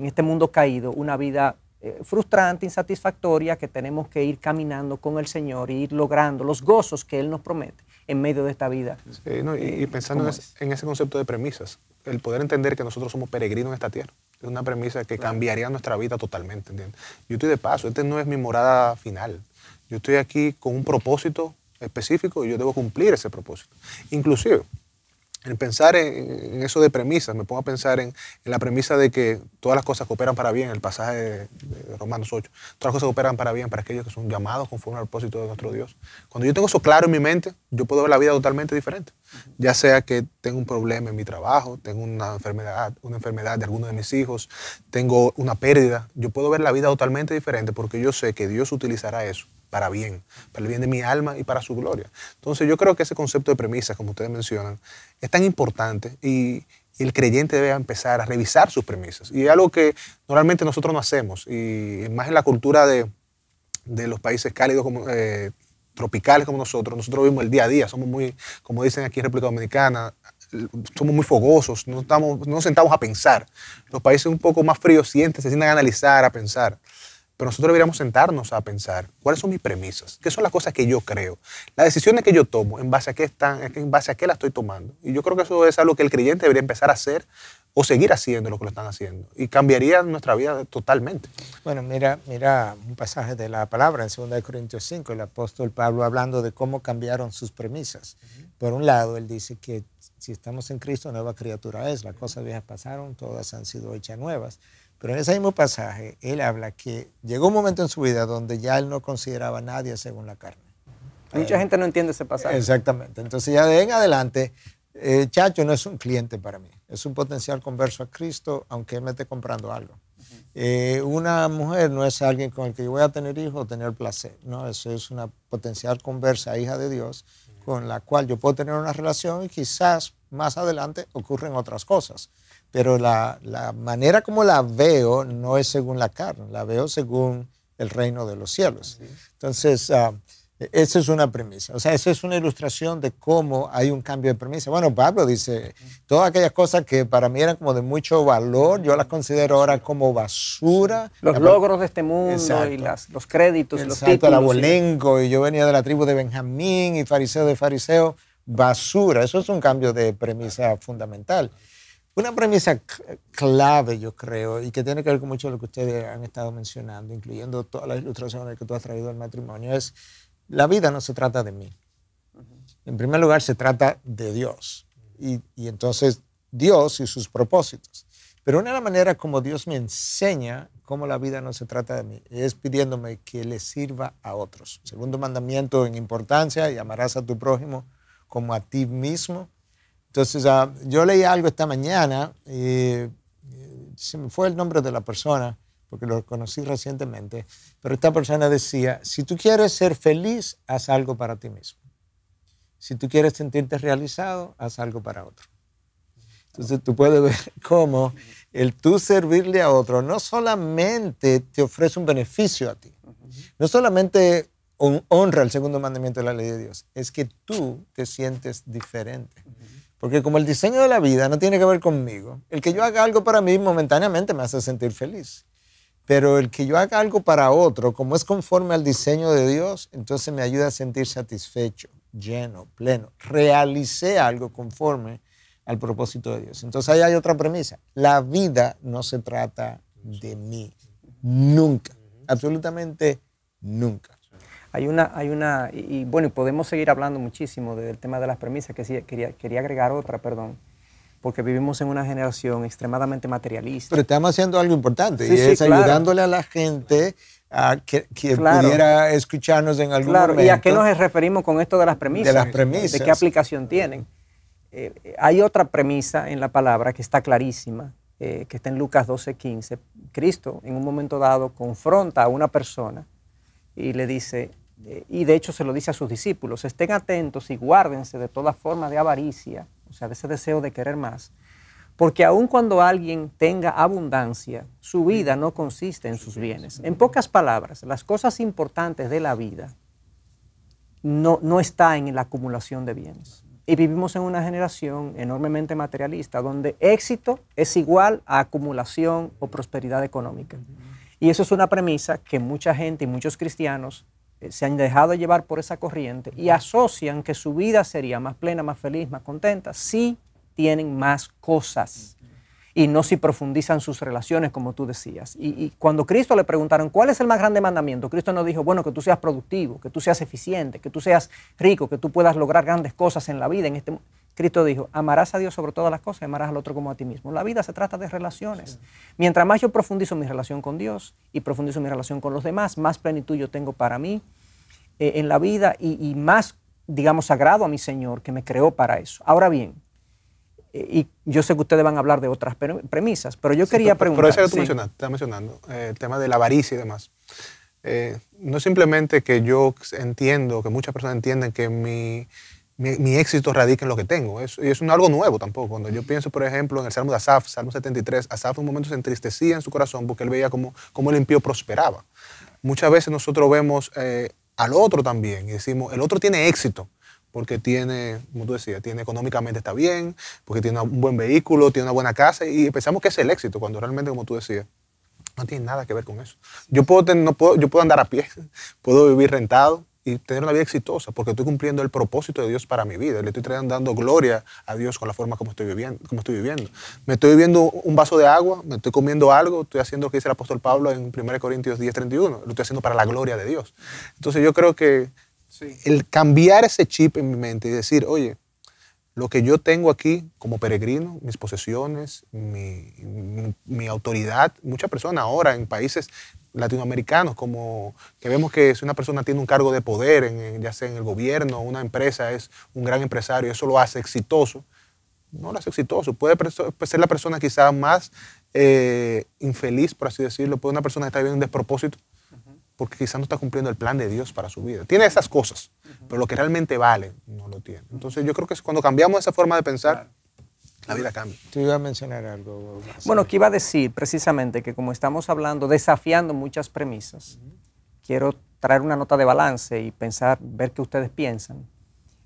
este mundo caído una vida frustrante, insatisfactoria, que tenemos que ir caminando con el Señor y ir logrando los gozos que Él nos promete en medio de esta vida. Sí, no, y pensando en ese concepto de premisas, el poder entender que nosotros somos peregrinos en esta tierra, es una premisa que cambiaría nuestra vida totalmente, ¿entiendes? Yo estoy de paso, no es mi morada final. Yo estoy aquí con un propósito específico y yo debo cumplir ese propósito. Inclusive, en pensar en eso de premisas, me pongo a pensar en la premisa de que todas las cosas cooperan para bien, el pasaje de Romanos 8, todas las cosas cooperan para bien para aquellos que son llamados conforme al propósito de nuestro Dios. Cuando yo tengo eso claro en mi mente, yo puedo ver la vida totalmente diferente. Ya sea que tengo un problema en mi trabajo, tengo una enfermedad de alguno de mis hijos, tengo una pérdida, yo puedo ver la vida totalmente diferente porque yo sé que Dios utilizará eso para bien, para el bien de mi alma y para su gloria. Entonces yo creo que ese concepto de premisas, como ustedes mencionan, es tan importante y el creyente debe empezar a revisar sus premisas. Y es algo que normalmente nosotros no hacemos, y más en la cultura de los países cálidos tropicales como nosotros vivimos el día a día, somos muy, como dicen aquí en República Dominicana, somos muy fogosos, no nos sentamos a pensar. Los países un poco más fríos se sientan a analizar, a pensar. Pero nosotros deberíamos sentarnos a pensar, ¿cuáles son mis premisas? ¿Qué son las cosas que yo creo? Las decisiones que yo tomo, ¿en base a qué las estoy tomando? Y yo creo que eso es algo que el creyente debería empezar a hacer o seguir haciendo lo que lo están haciendo. Y cambiaría nuestra vida totalmente. Bueno, mira un pasaje de la palabra en 2 Corintios 5, el apóstol Pablo hablando de cómo cambiaron sus premisas. Por un lado, él dice que si estamos en Cristo, nueva criatura es. Las cosas viejas pasaron, todas han sido hechas nuevas. Pero en ese mismo pasaje, él habla que llegó un momento en su vida donde ya él no consideraba a nadie según la carne. Mucha gente no entiende ese pasaje. Exactamente. Entonces ya de en adelante, Chacho no es un cliente para mí. Es un potencial converso a Cristo, aunque él me esté comprando algo. Una mujer no es alguien con el que yo voy a tener hijos o tener placer. No, eso es una potencial conversa, hija de Dios, con la cual yo puedo tener una relación y quizás más adelante ocurren otras cosas. Pero la manera como la veo no es según la carne, la veo según el reino de los cielos. Entonces, esa es una premisa. O sea, esa es una ilustración de cómo hay un cambio de premisa. Bueno, Pablo dice, todas aquellas cosas que para mí eran como de mucho valor, yo las considero ahora como basura. Los logros de este mundo y los créditos, los títulos. El abolengo, y yo venía de la tribu de Benjamín y fariseo de fariseo, basura. Eso es un cambio de premisa fundamental. Una premisa clave, yo creo, y que tiene que ver con mucho de lo que ustedes han estado mencionando, incluyendo todas las ilustraciones que tú has traído al matrimonio, es la vida no se trata de mí. En primer lugar, se trata de Dios. Y entonces Dios y sus propósitos. Pero una de las maneras como Dios me enseña cómo la vida no se trata de mí es pidiéndome que le sirva a otros. Segundo mandamiento en importancia, y amarás a tu prójimo como a ti mismo. Entonces, yo leí algo esta mañana, se me fue el nombre de la persona, porque lo conocí recientemente, pero esta persona decía, si tú quieres ser feliz, haz algo para ti mismo. Si tú quieres sentirte realizado, haz algo para otro. Entonces tú puedes ver cómo el tú servirle a otro no solamente te ofrece un beneficio a ti, no solamente honra el segundo mandamiento de la ley de Dios, es que tú te sientes diferente. Porque como el diseño de la vida no tiene que ver conmigo, el que yo haga algo para mí momentáneamente me hace sentir feliz. Pero el que yo haga algo para otro, como es conforme al diseño de Dios, entonces me ayuda a sentir satisfecho, lleno, pleno. Realicé algo conforme al propósito de Dios. Entonces ahí hay otra premisa. La vida no se trata de mí. Nunca. Absolutamente nunca. Y bueno, podemos seguir hablando muchísimo del tema de las premisas, que sí, quería agregar otra, perdón, porque vivimos en una generación extremadamente materialista. Pero estamos haciendo algo importante, sí, y es claro, ayudándole a la gente a que claro, pudiera escucharnos en algún momento. ¿Y a qué nos referimos con esto de las premisas? De las premisas. ¿De qué aplicación tienen? Hay otra premisa en la palabra que está clarísima, que está en Lucas 12:15. Cristo, en un momento dado, confronta a una persona y le dice, y de hecho se lo dice a sus discípulos, estén atentos y guárdense de toda forma de avaricia, o sea, de ese deseo de querer más, porque aun cuando alguien tenga abundancia, su vida no consiste en sus bienes. En pocas palabras, las cosas importantes de la vida no está en la acumulación de bienes. Y vivimos en una generación enormemente materialista, donde éxito es igual a acumulación o prosperidad económica. Y eso es una premisa que mucha gente y muchos cristianos se han dejado llevar por esa corriente y asocian que su vida sería más plena, más feliz, más contenta si tienen más cosas y no si profundizan sus relaciones, como tú decías. Y cuando Cristo le preguntaron, ¿cuál es el más grande mandamiento? Cristo nos dijo, bueno, que tú seas productivo, que tú seas eficiente, que tú seas rico, que tú puedas lograr grandes cosas en la vida. Cristo dijo, amarás a Dios sobre todas las cosas y amarás al otro como a ti mismo. La vida se trata de relaciones. Mientras más yo profundizo mi relación con Dios y profundizo mi relación con los demás, más plenitud yo tengo para mí en la vida y más, digamos, agrado a mi Señor que me creó para eso. Ahora bien, y yo sé que ustedes van a hablar de otras premisas, pero yo quería preguntar. Pero eso que tú estás mencionando, el tema de la avaricia y demás. No simplemente que yo entiendo, que muchas personas entienden que mi éxito radica en lo que tengo. Y es algo nuevo tampoco. Cuando yo pienso, por ejemplo, en el Salmo de Asaf, Salmo 73, Asaf en un momento se entristecía en su corazón porque él veía cómo el impío prosperaba. Muchas veces nosotros vemos al otro también y decimos, el otro tiene éxito porque tiene, como tú decías, económicamente está bien, porque tiene un buen vehículo, tiene una buena casa y pensamos que es el éxito, cuando realmente, como tú decías, no tiene nada que ver con eso. Yo puedo andar a pie, puedo vivir rentado y tener una vida exitosa porque estoy cumpliendo el propósito de Dios para mi vida. Le estoy dando gloria a Dios con la forma como estoy viviendo. Me estoy bebiendo un vaso de agua, me estoy comiendo algo, estoy haciendo lo que dice el apóstol Pablo en 1 Corintios 10:31. Lo estoy haciendo para la gloria de Dios. Entonces yo creo que el cambiar ese chip en mi mente y decir, oye, lo que yo tengo aquí como peregrino, mis posesiones, mi autoridad, muchas personas ahora en países latinoamericanos, como que vemos que si una persona tiene un cargo de poder, ya sea en el gobierno o una empresa, es un gran empresario, eso lo hace exitoso. No lo hace exitoso. Puede ser la persona quizás más infeliz, por así decirlo. Puede una persona que está viviendo un despropósito porque quizás no está cumpliendo el plan de Dios para su vida. Tiene esas cosas, pero lo que realmente vale no lo tiene. Entonces yo creo que cuando cambiamos esa forma de pensar, la vida cambia. Tú ibas a mencionar algo. Bueno, que iba a decir precisamente que como estamos hablando, desafiando muchas premisas, quiero traer una nota de balance y pensar, ver qué ustedes piensan,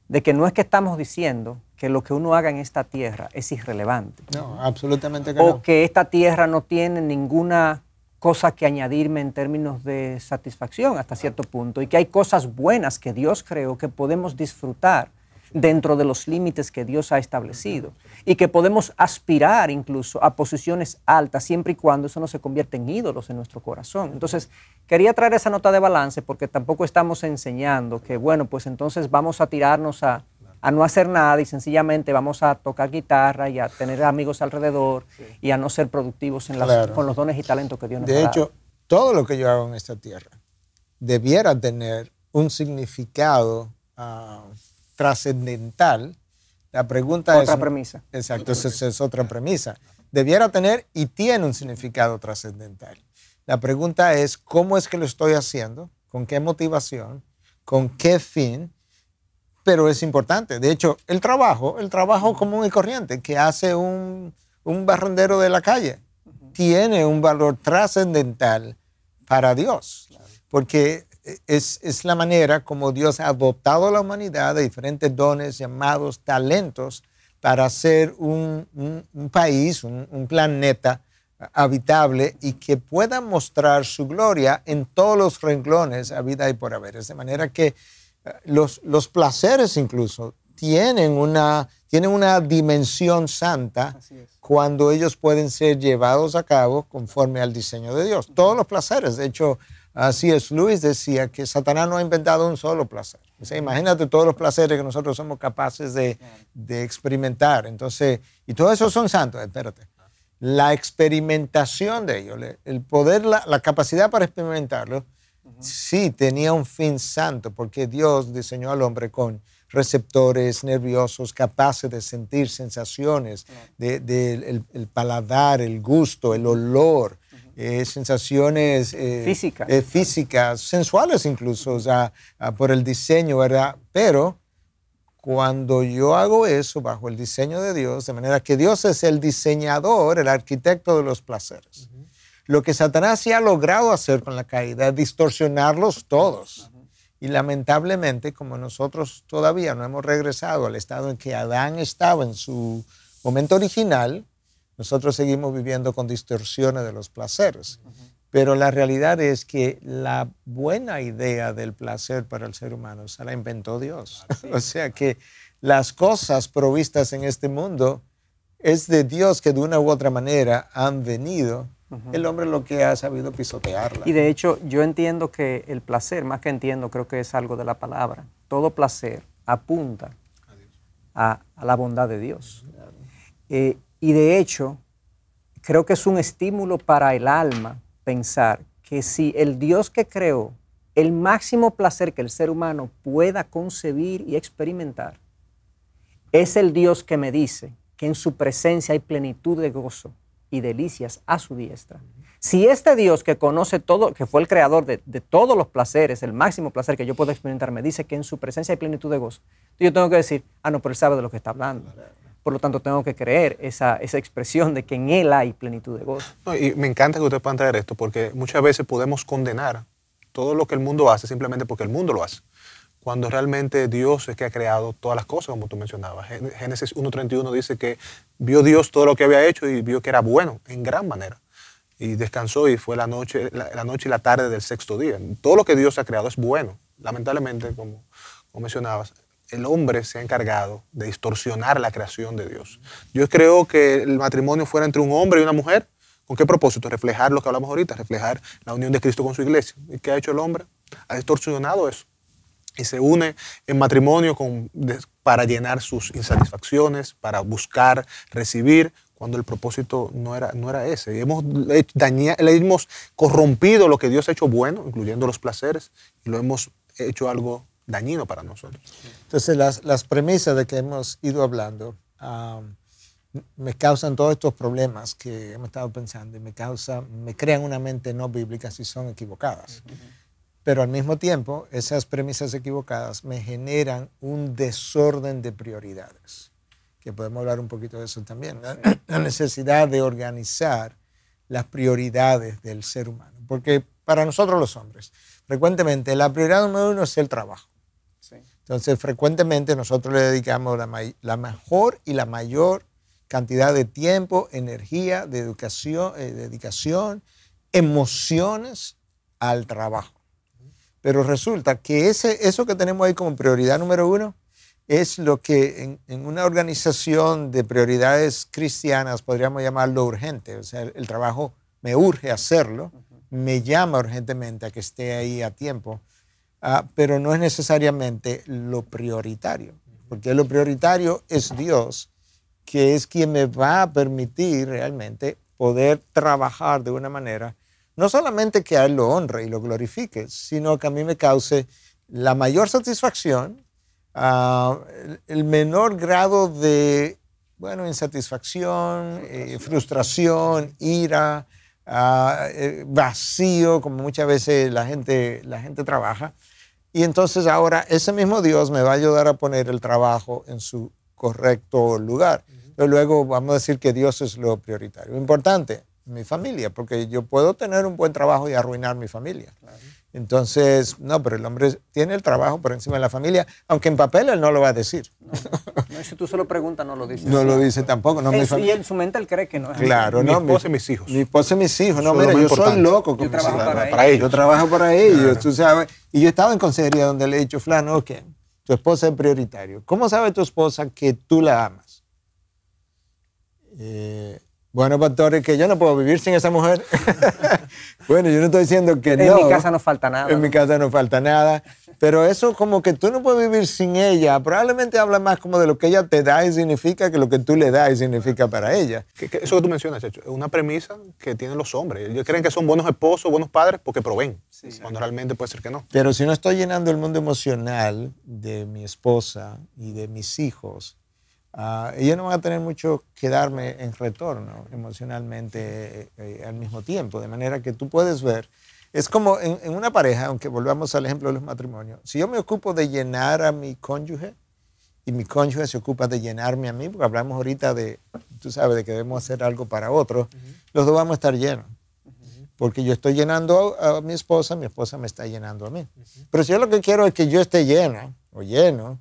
de que no es que estamos diciendo que lo que uno haga en esta tierra es irrelevante. No, absolutamente que no. O que esta tierra no tiene ninguna cosa que añadirme en términos de satisfacción hasta cierto punto y que hay cosas buenas que Dios creó que podemos disfrutar dentro de los límites que Dios ha establecido y que podemos aspirar incluso a posiciones altas siempre y cuando eso no se convierta en ídolos en nuestro corazón. Entonces, quería traer esa nota de balance porque tampoco estamos enseñando que, bueno, pues entonces vamos a tirarnos a a no hacer nada y sencillamente vamos a tocar guitarra y a tener amigos alrededor y a no ser productivos con los dones y talentos que Dios nos ha dado. De hecho, todo lo que yo hago en esta tierra debiera tener un significado trascendental. La pregunta es... Otra premisa. Exacto, esa es otra premisa. Debiera tener y tiene un significado trascendental. La pregunta es, ¿cómo es que lo estoy haciendo? ¿Con qué motivación? ¿Con qué fin? Pero es importante. De hecho, el trabajo común y corriente que hace un barrendero de la calle tiene un valor trascendental para Dios. Porque es la manera como Dios ha dotado a la humanidad de diferentes dones, llamados talentos, para hacer un país, un planeta habitable y que pueda mostrar su gloria en todos los renglones a vida y por haber. Es de manera que los placeres incluso tienen una dimensión santa cuando ellos pueden ser llevados a cabo conforme al diseño de Dios. Todos los placeres, de hecho, C.S. Lewis decía que Satanás no ha inventado un solo placer. O sea, imagínate todos los placeres que nosotros somos capaces de experimentar. Entonces, y todos esos son santos, espérate. La experimentación de ellos, el poder, la capacidad para experimentarlo, sí tenía un fin santo, porque Dios diseñó al hombre con receptores nerviosos capaces de sentir sensaciones, el paladar, el gusto, el olor, sensaciones físicas, sensuales incluso, o sea, por el diseño, ¿verdad? Pero cuando yo hago eso bajo el diseño de Dios, de manera que Dios es el diseñador, el arquitecto de los placeres. Lo que Satanás sí ha logrado hacer con la caída es distorsionarlos todos. Y lamentablemente, como nosotros todavía no hemos regresado al estado en que Adán estaba en su momento original, nosotros seguimos viviendo con distorsiones de los placeres. Pero la realidad es que la buena idea del placer para el ser humano se la inventó Dios. O sea que las cosas provistas en este mundo es de Dios, que de una u otra manera han venido. El hombre lo que ha sabido pisotearla. Y de hecho, yo entiendo que el placer, más que entiendo, creo que es algo de la palabra. Todo placer apunta a la bondad de Dios. Y de hecho, creo que es un estímulo para el alma pensar que si el Dios que creó el máximo placer que el ser humano pueda concebir y experimentar, es el Dios que me dice que en su presencia hay plenitud de gozo y delicias a su diestra. Si este Dios que conoce todo, que fue el creador de todos los placeres, el máximo placer que yo puedo experimentar, me dice que en su presencia hay plenitud de gozo, yo tengo que decir, no, pero él sabe de lo que está hablando. Por lo tanto, tengo que creer esa expresión de que en él hay plenitud de gozo. No, y me encanta que usted pueda traer esto, porque muchas veces podemos condenar todo lo que el mundo hace simplemente porque el mundo lo hace, cuando realmente Dios es que ha creado todas las cosas, como tú mencionabas. Génesis 1:31 dice que vio Dios todo lo que había hecho y vio que era bueno en gran manera. Y descansó y fue la noche y la tarde del sexto día. Todo lo que Dios ha creado es bueno. Lamentablemente, como mencionabas, el hombre se ha encargado de distorsionar la creación de Dios. Dios creó que el matrimonio fuera entre un hombre y una mujer. ¿Con qué propósito? Reflejar lo que hablamos ahorita, reflejar la unión de Cristo con su iglesia. ¿Y qué ha hecho el hombre? Ha distorsionado eso. Y se une en matrimonio para llenar sus insatisfacciones, para buscar, recibir, cuando el propósito no era ese. Y hemos corrompido lo que Dios ha hecho bueno, incluyendo los placeres, y lo hemos hecho algo dañino para nosotros. Entonces, las premisas de que hemos ido hablando me causan todos estos problemas que hemos estado pensando y me crean una mente no bíblica si son equivocadas. Pero al mismo tiempo, esas premisas equivocadas me generan un desorden de prioridades, que podemos hablar un poquito de eso también. La necesidad de organizar las prioridades del ser humano. Porque para nosotros los hombres, frecuentemente la prioridad número uno es el trabajo. Entonces, frecuentemente nosotros le dedicamos la mejor y la mayor cantidad de tiempo, energía, de dedicación, emociones al trabajo. Pero resulta que eso que tenemos ahí como prioridad número uno es lo que en una organización de prioridades cristianas podríamos llamarlo urgente. O sea, el trabajo me urge hacerlo, me llama urgentemente a que esté ahí a tiempo. Pero no es necesariamente lo prioritario. porque lo prioritario es Dios, que es quien me va a permitir realmente poder trabajar de una manera, no solamente que a Él lo honre y lo glorifique, sino que a mí me cause la mayor satisfacción, el menor grado de, bueno, insatisfacción, frustración, ira, vacío, como muchas veces la gente trabaja. Y entonces ahora ese mismo Dios me va a ayudar a poner el trabajo en su correcto lugar. Pero luego vamos a decir que Dios es lo prioritario. Importante, mi familia, porque yo puedo tener un buen trabajo y arruinar mi familia. Claro. Entonces, no, pero el hombre tiene el trabajo por encima de la familia, aunque en papel él no lo va a decir. No, si tú se lo preguntas, no lo dice. No lo dice tampoco. No, y en su mente él cree que no es así. Claro, mi esposa y mis hijos. Mi esposa y mis hijos. No, mira, yo soy loco. Yo trabajo para ellos. Yo trabajo para ellos, tú sabes. Y yo he estado en consejería donde le he dicho, Flano, ok, tu esposa es prioritario. ¿Cómo sabe tu esposa que tú la amas? Bueno, pastores, que yo no puedo vivir sin esa mujer. Bueno, yo no estoy diciendo que no. En mi casa no falta nada. En mi casa no falta nada. Pero eso como que tú no puedes vivir sin ella, probablemente habla más como de lo que ella te da y significa que lo que tú le das y significa para ella. Eso que tú mencionas, Checho, es una premisa que tienen los hombres. Ellos creen que son buenos esposos, buenos padres porque proveen, cuando realmente puede ser que no. Pero si no estoy llenando el mundo emocional de mi esposa y de mis hijos, ellos no van a tener mucho que darme en retorno emocionalmente al mismo tiempo. De manera que tú puedes ver, es como en una pareja, aunque volvamos al ejemplo de los matrimonios, si yo me ocupo de llenar a mi cónyuge y mi cónyuge se ocupa de llenarme a mí, porque hablamos ahorita de, tú sabes, de que debemos hacer algo para otros, los dos vamos a estar llenos. Porque yo estoy llenando a mi esposa me está llenando a mí. Pero si yo lo que quiero es que yo esté llena o lleno,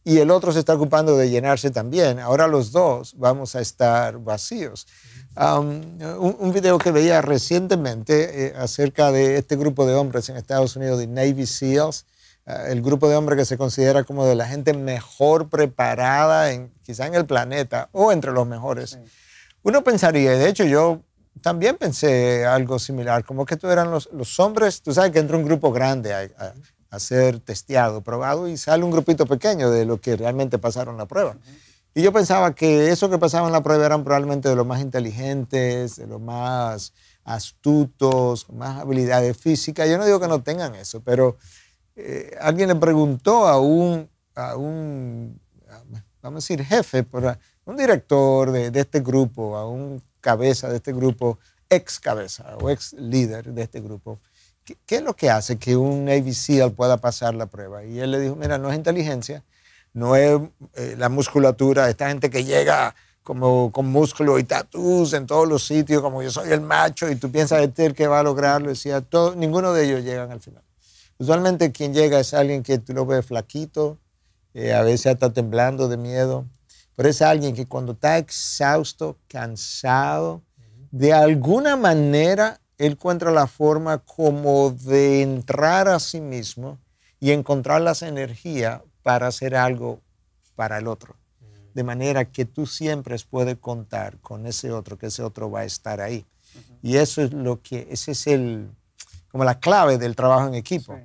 y el otro se está ocupando de llenarse también, ahora los dos vamos a estar vacíos. Un video que veía recientemente acerca de este grupo de hombres en Estados Unidos, de Navy SEALs, el grupo de hombres que se considera como de la gente mejor preparada quizá en el planeta o entre los mejores. Sí. Uno pensaría, y de hecho yo también pensé algo similar, como que estos eran los hombres, tú sabes que entra un grupo grande a ser testeado, probado, y sale un grupito pequeño de los que realmente pasaron la prueba. Y yo pensaba que eso que pasaban la prueba eran probablemente de los más inteligentes, de los más astutos, con más habilidades físicas. Yo no digo que no tengan eso, pero alguien le preguntó a un vamos a decir, jefe, un director de este grupo, a un cabeza de este grupo, ex cabeza o ex líder de este grupo, ¿qué es lo que hace que un Navy SEAL pueda pasar la prueba? Y él le dijo, mira, no es inteligencia, no es la musculatura, esta gente que llega como con músculo y tatús en todos los sitios, como yo soy el macho y tú piensas este el que va a lograrlo, decía, ninguno de ellos llegan al final. Usualmente quien llega es alguien que tú lo ves flaquito, a veces está temblando de miedo, pero es alguien que cuando está exhausto, cansado, de alguna manera él encuentra la forma como de entrar a sí mismo y encontrar las energías para hacer algo para el otro. De manera que tú siempre puedes contar con ese otro, que ese otro va a estar ahí. Y eso es ese es como la clave del trabajo en equipo. Sí.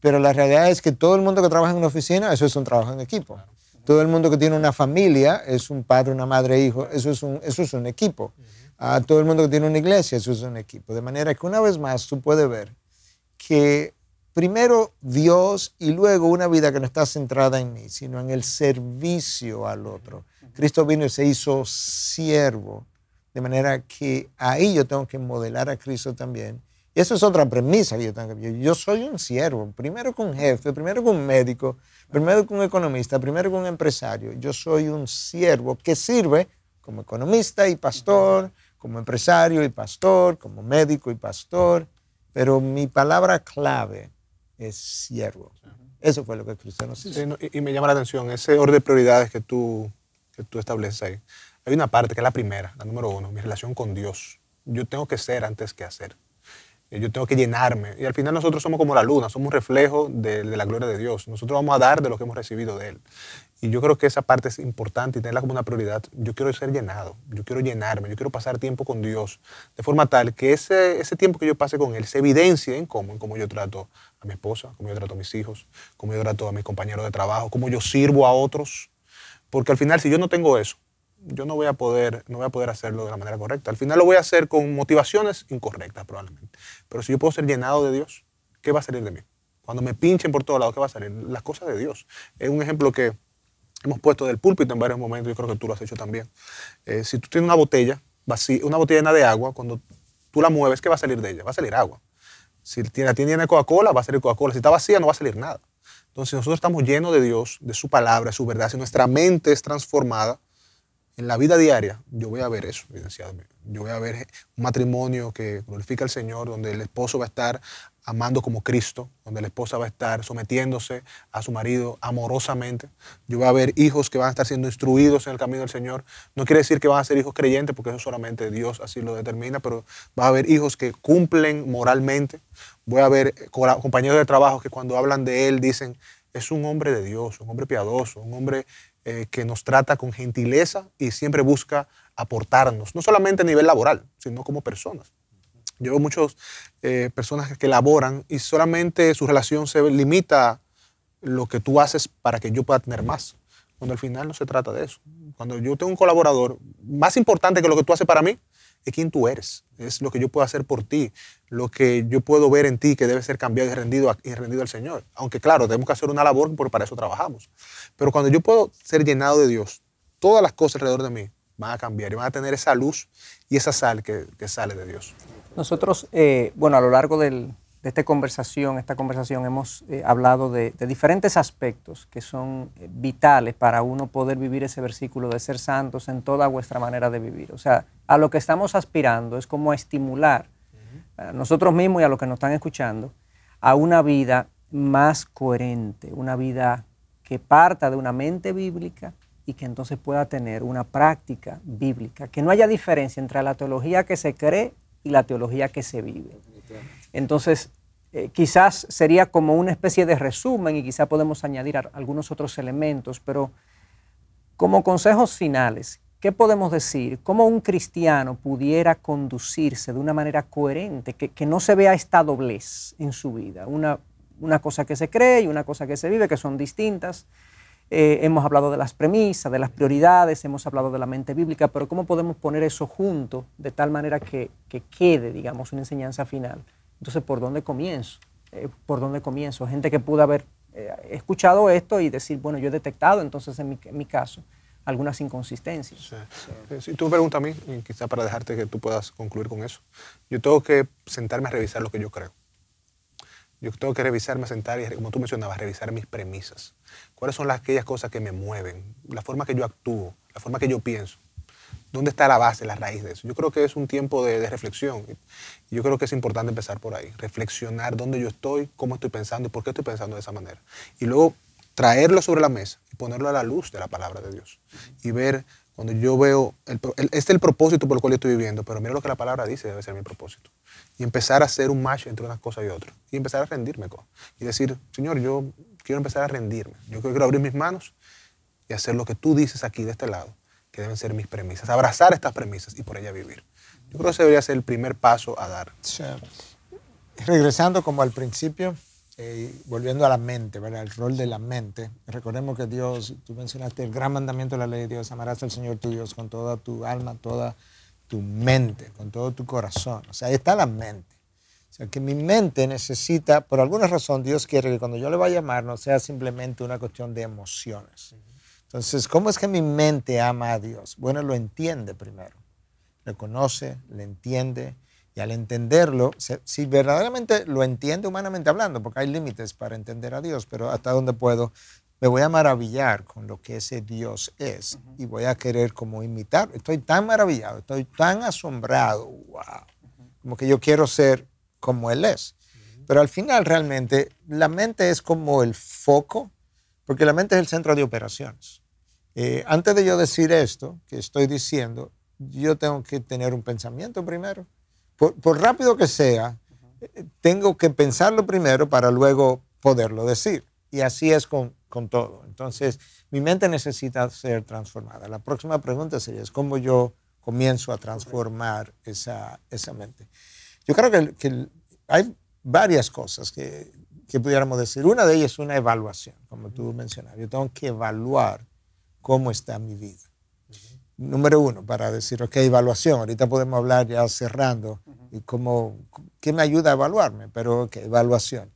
Pero la realidad es que todo el mundo que trabaja en una oficina, eso es un trabajo en equipo. Todo el mundo que tiene una familia, es un padre, una madre, hijo, eso es un equipo. Todo el mundo que tiene una iglesia, eso es un equipo. De manera que una vez más tú puedes ver que primero Dios y luego una vida que no está centrada en mí, sino en el servicio al otro. Cristo vino y se hizo siervo, de manera que ahí yo tengo que modelar a Cristo también. Y eso es otra premisa que yo tengo que vivir. Yo soy un siervo, primero con un jefe, primero con un médico, primero con un economista, primero con un empresario. Yo soy un siervo que sirve como economista y pastor, como empresario y pastor, como médico y pastor, pero mi palabra clave es siervo. Eso fue lo que Cristo nos hizo. Sí, no, y me llama la atención ese orden de prioridades que tú estableces ahí. Hay una parte que es la primera, la número uno, mi relación con Dios. Yo tengo que ser antes que hacer. Yo tengo que llenarme. Y al final nosotros somos como la luna, somos un reflejo de la gloria de Dios. Nosotros vamos a dar de lo que hemos recibido de Él. Y yo creo que esa parte es importante y tenerla como una prioridad. Yo quiero ser llenado, yo quiero llenarme, yo quiero pasar tiempo con Dios, de forma tal que ese tiempo que yo pase con Él se evidencie en cómo yo trato a mi esposa, cómo yo trato a mis hijos, cómo yo trato a mis compañeros de trabajo, cómo yo sirvo a otros. Porque al final, si yo no tengo eso, yo no voy a poder hacerlo de la manera correcta. Al final lo voy a hacer con motivaciones incorrectas probablemente. Pero si yo puedo ser llenado de Dios, ¿qué va a salir de mí? Cuando me pinchen por todos lados, ¿qué va a salir? Las cosas de Dios. Es un ejemplo que hemos puesto del púlpito en varios momentos, yo creo que tú lo has hecho también. Si tú tienes una botella vacía, una botella llena de agua, cuando tú la mueves, ¿qué va a salir de ella? Va a salir agua. Si la tiene llena de Coca-Cola, va a salir Coca-Cola. Si está vacía, no va a salir nada. Entonces, si nosotros estamos llenos de Dios, de su palabra, de su verdad, si nuestra mente es transformada, en la vida diaria, yo voy a ver eso evidenciado. Yo voy a ver un matrimonio que glorifica al Señor, donde el esposo va a estar amando como Cristo, donde la esposa va a estar sometiéndose a su marido amorosamente. Yo voy a ver hijos que van a estar siendo instruidos en el camino del Señor. No quiere decir que van a ser hijos creyentes, porque eso solamente Dios así lo determina, pero va a haber hijos que cumplen moralmente. Voy a ver compañeros de trabajo que cuando hablan de él dicen, es un hombre de Dios, un hombre piadoso, un hombre que nos trata con gentileza y siempre busca aportarnos, no solamente a nivel laboral, sino como personas. Yo veo muchas personas que laboran y solamente su relación se limita a lo que tú haces para que yo pueda tener más, cuando al final no se trata de eso. Cuando yo tengo un colaborador, más importante que lo que tú haces para mí, es quién tú eres, es lo que yo puedo hacer por ti, lo que yo puedo ver en ti que debe ser cambiado y rendido al Señor. Aunque claro, tenemos que hacer una labor porque para eso trabajamos. Pero cuando yo puedo ser llenado de Dios, todas las cosas alrededor de mí van a cambiar y van a tener esa luz y esa sal que sale de Dios. Nosotros, bueno, a lo largo de esta conversación hemos hablado de diferentes aspectos que son vitales para uno poder vivir ese versículo de ser santos en toda vuestra manera de vivir. O sea, a lo que estamos aspirando es como a estimular a nosotros mismos y a los que nos están escuchando a una vida más coherente, una vida que parta de una mente bíblica y que entonces pueda tener una práctica bíblica, que no haya diferencia entre la teología que se cree y la teología que se vive. Entonces, quizás sería como una especie de resumen y quizás podemos añadir algunos otros elementos, pero como consejos finales, ¿qué podemos decir? ¿Cómo un cristiano pudiera conducirse de una manera coherente, que no se vea esta doblez en su vida? Una cosa que se cree y una cosa que se vive, que son distintas. Hemos hablado de las premisas, de las prioridades, hemos hablado de la mente bíblica, pero ¿cómo podemos poner eso junto de tal manera que quede, digamos, una enseñanza final? Entonces, ¿por dónde comienzo? ¿Por dónde comienzo? Gente que pudo haber escuchado esto y decir, bueno, yo he detectado entonces en mi caso algunas inconsistencias. Sí. Si tú me preguntas a mí, y quizá para dejarte que tú puedas concluir con eso, yo tengo que sentarme a revisar lo que yo creo. Yo tengo que revisarme, sentar y, como tú mencionabas, revisar mis premisas. ¿Cuáles son aquellas cosas que me mueven? La forma que yo actúo, la forma que yo pienso. ¿Dónde está la base, la raíz de eso? Yo creo que es un tiempo de reflexión. Y yo creo que es importante empezar por ahí. Reflexionar dónde yo estoy, cómo estoy pensando y por qué estoy pensando de esa manera. Y luego traerlo sobre la mesa y ponerlo a la luz de la palabra de Dios. Y ver, cuando yo veo, este es el propósito por el cual yo estoy viviendo, pero mira lo que la palabra dice, debe ser mi propósito. Y empezar a hacer un match entre unas cosas y otras. Y empezar a rendirme. Y decir, Señor, yo quiero empezar a rendirme. Yo quiero abrir mis manos y hacer lo que tú dices aquí de este lado, que deben ser mis premisas. Abrazar estas premisas y por ellas vivir. Yo creo que ese debería ser el primer paso a dar. Sí. Regresando como al principio, volviendo a la mente, ¿verdad? El rol de la mente. Recordemos que Dios, tú mencionaste el gran mandamiento de la ley de Dios, amarás al Señor tu Dios con toda tu alma, toda tu mente, con todo tu corazón. O sea, ahí está la mente. O sea, que mi mente necesita, por alguna razón, Dios quiere que cuando yo le vaya a llamar no sea simplemente una cuestión de emociones. Entonces, ¿cómo es que mi mente ama a Dios? Bueno, lo entiende primero. Le conoce, le entiende, y al entenderlo, si verdaderamente lo entiende humanamente hablando, porque hay límites para entender a Dios, pero hasta donde puedo, me voy a maravillar con lo que ese Dios es y voy a querer como imitar. Estoy tan maravillado, estoy tan asombrado, wow, como que yo quiero ser como Él es. Pero al final realmente la mente es como el foco, porque la mente es el centro de operaciones. Antes de yo decir esto que estoy diciendo, yo tengo que tener un pensamiento primero. Por rápido que sea, tengo que pensarlo primero para luego poderlo decir. Y así es con todo. Entonces, mi mente necesita ser transformada. La próxima pregunta sería, ¿cómo yo comienzo a transformar esa mente? Yo creo que hay varias cosas que pudiéramos decir. Una de ellas es una evaluación, como tú mencionabas. Yo tengo que evaluar cómo está mi vida. Número uno, para decir, ok, evaluación. Ahorita podemos hablar ya cerrando y qué me ayuda a evaluarme, pero ok, evaluación.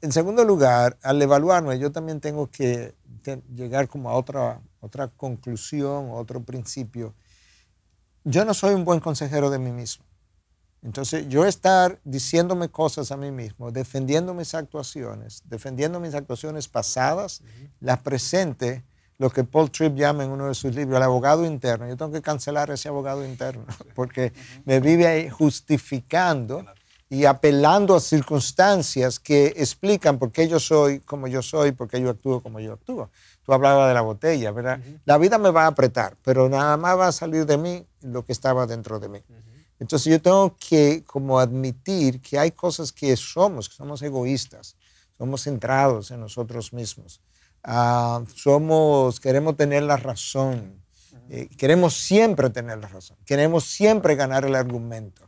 En segundo lugar, al evaluarme, yo también tengo que llegar como a otra conclusión, otro principio. Yo no soy un buen consejero de mí mismo. Entonces, yo estar diciéndome cosas a mí mismo, defendiendo mis actuaciones pasadas, las presentes, lo que Paul Tripp llama en uno de sus libros, el abogado interno. Yo tengo que cancelar ese abogado interno porque me vive ahí justificando y apelando a circunstancias que explican por qué yo soy como yo soy, por qué yo actúo como yo actúo. Tú hablabas de la botella, ¿verdad? La vida me va a apretar, pero nada más va a salir de mí lo que estaba dentro de mí. Entonces yo tengo que como admitir que hay cosas que somos egoístas, somos centrados en nosotros mismos. Queremos tener la razón, queremos siempre tener la razón, queremos siempre ganar el argumento.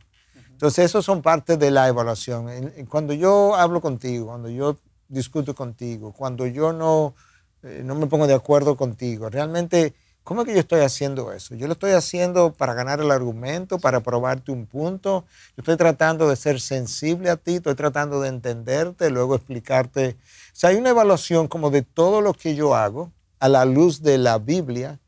Entonces, eso son parte de la evaluación. Cuando yo hablo contigo, cuando yo discuto contigo, cuando yo no me pongo de acuerdo contigo, realmente, ¿cómo es que yo estoy haciendo eso? Yo lo estoy haciendo para ganar el argumento, para probarte un punto. Yo estoy tratando de ser sensible a ti, estoy tratando de entenderte, luego explicarte. O sea, hay una evaluación como de todo lo que yo hago a la luz de la Biblia,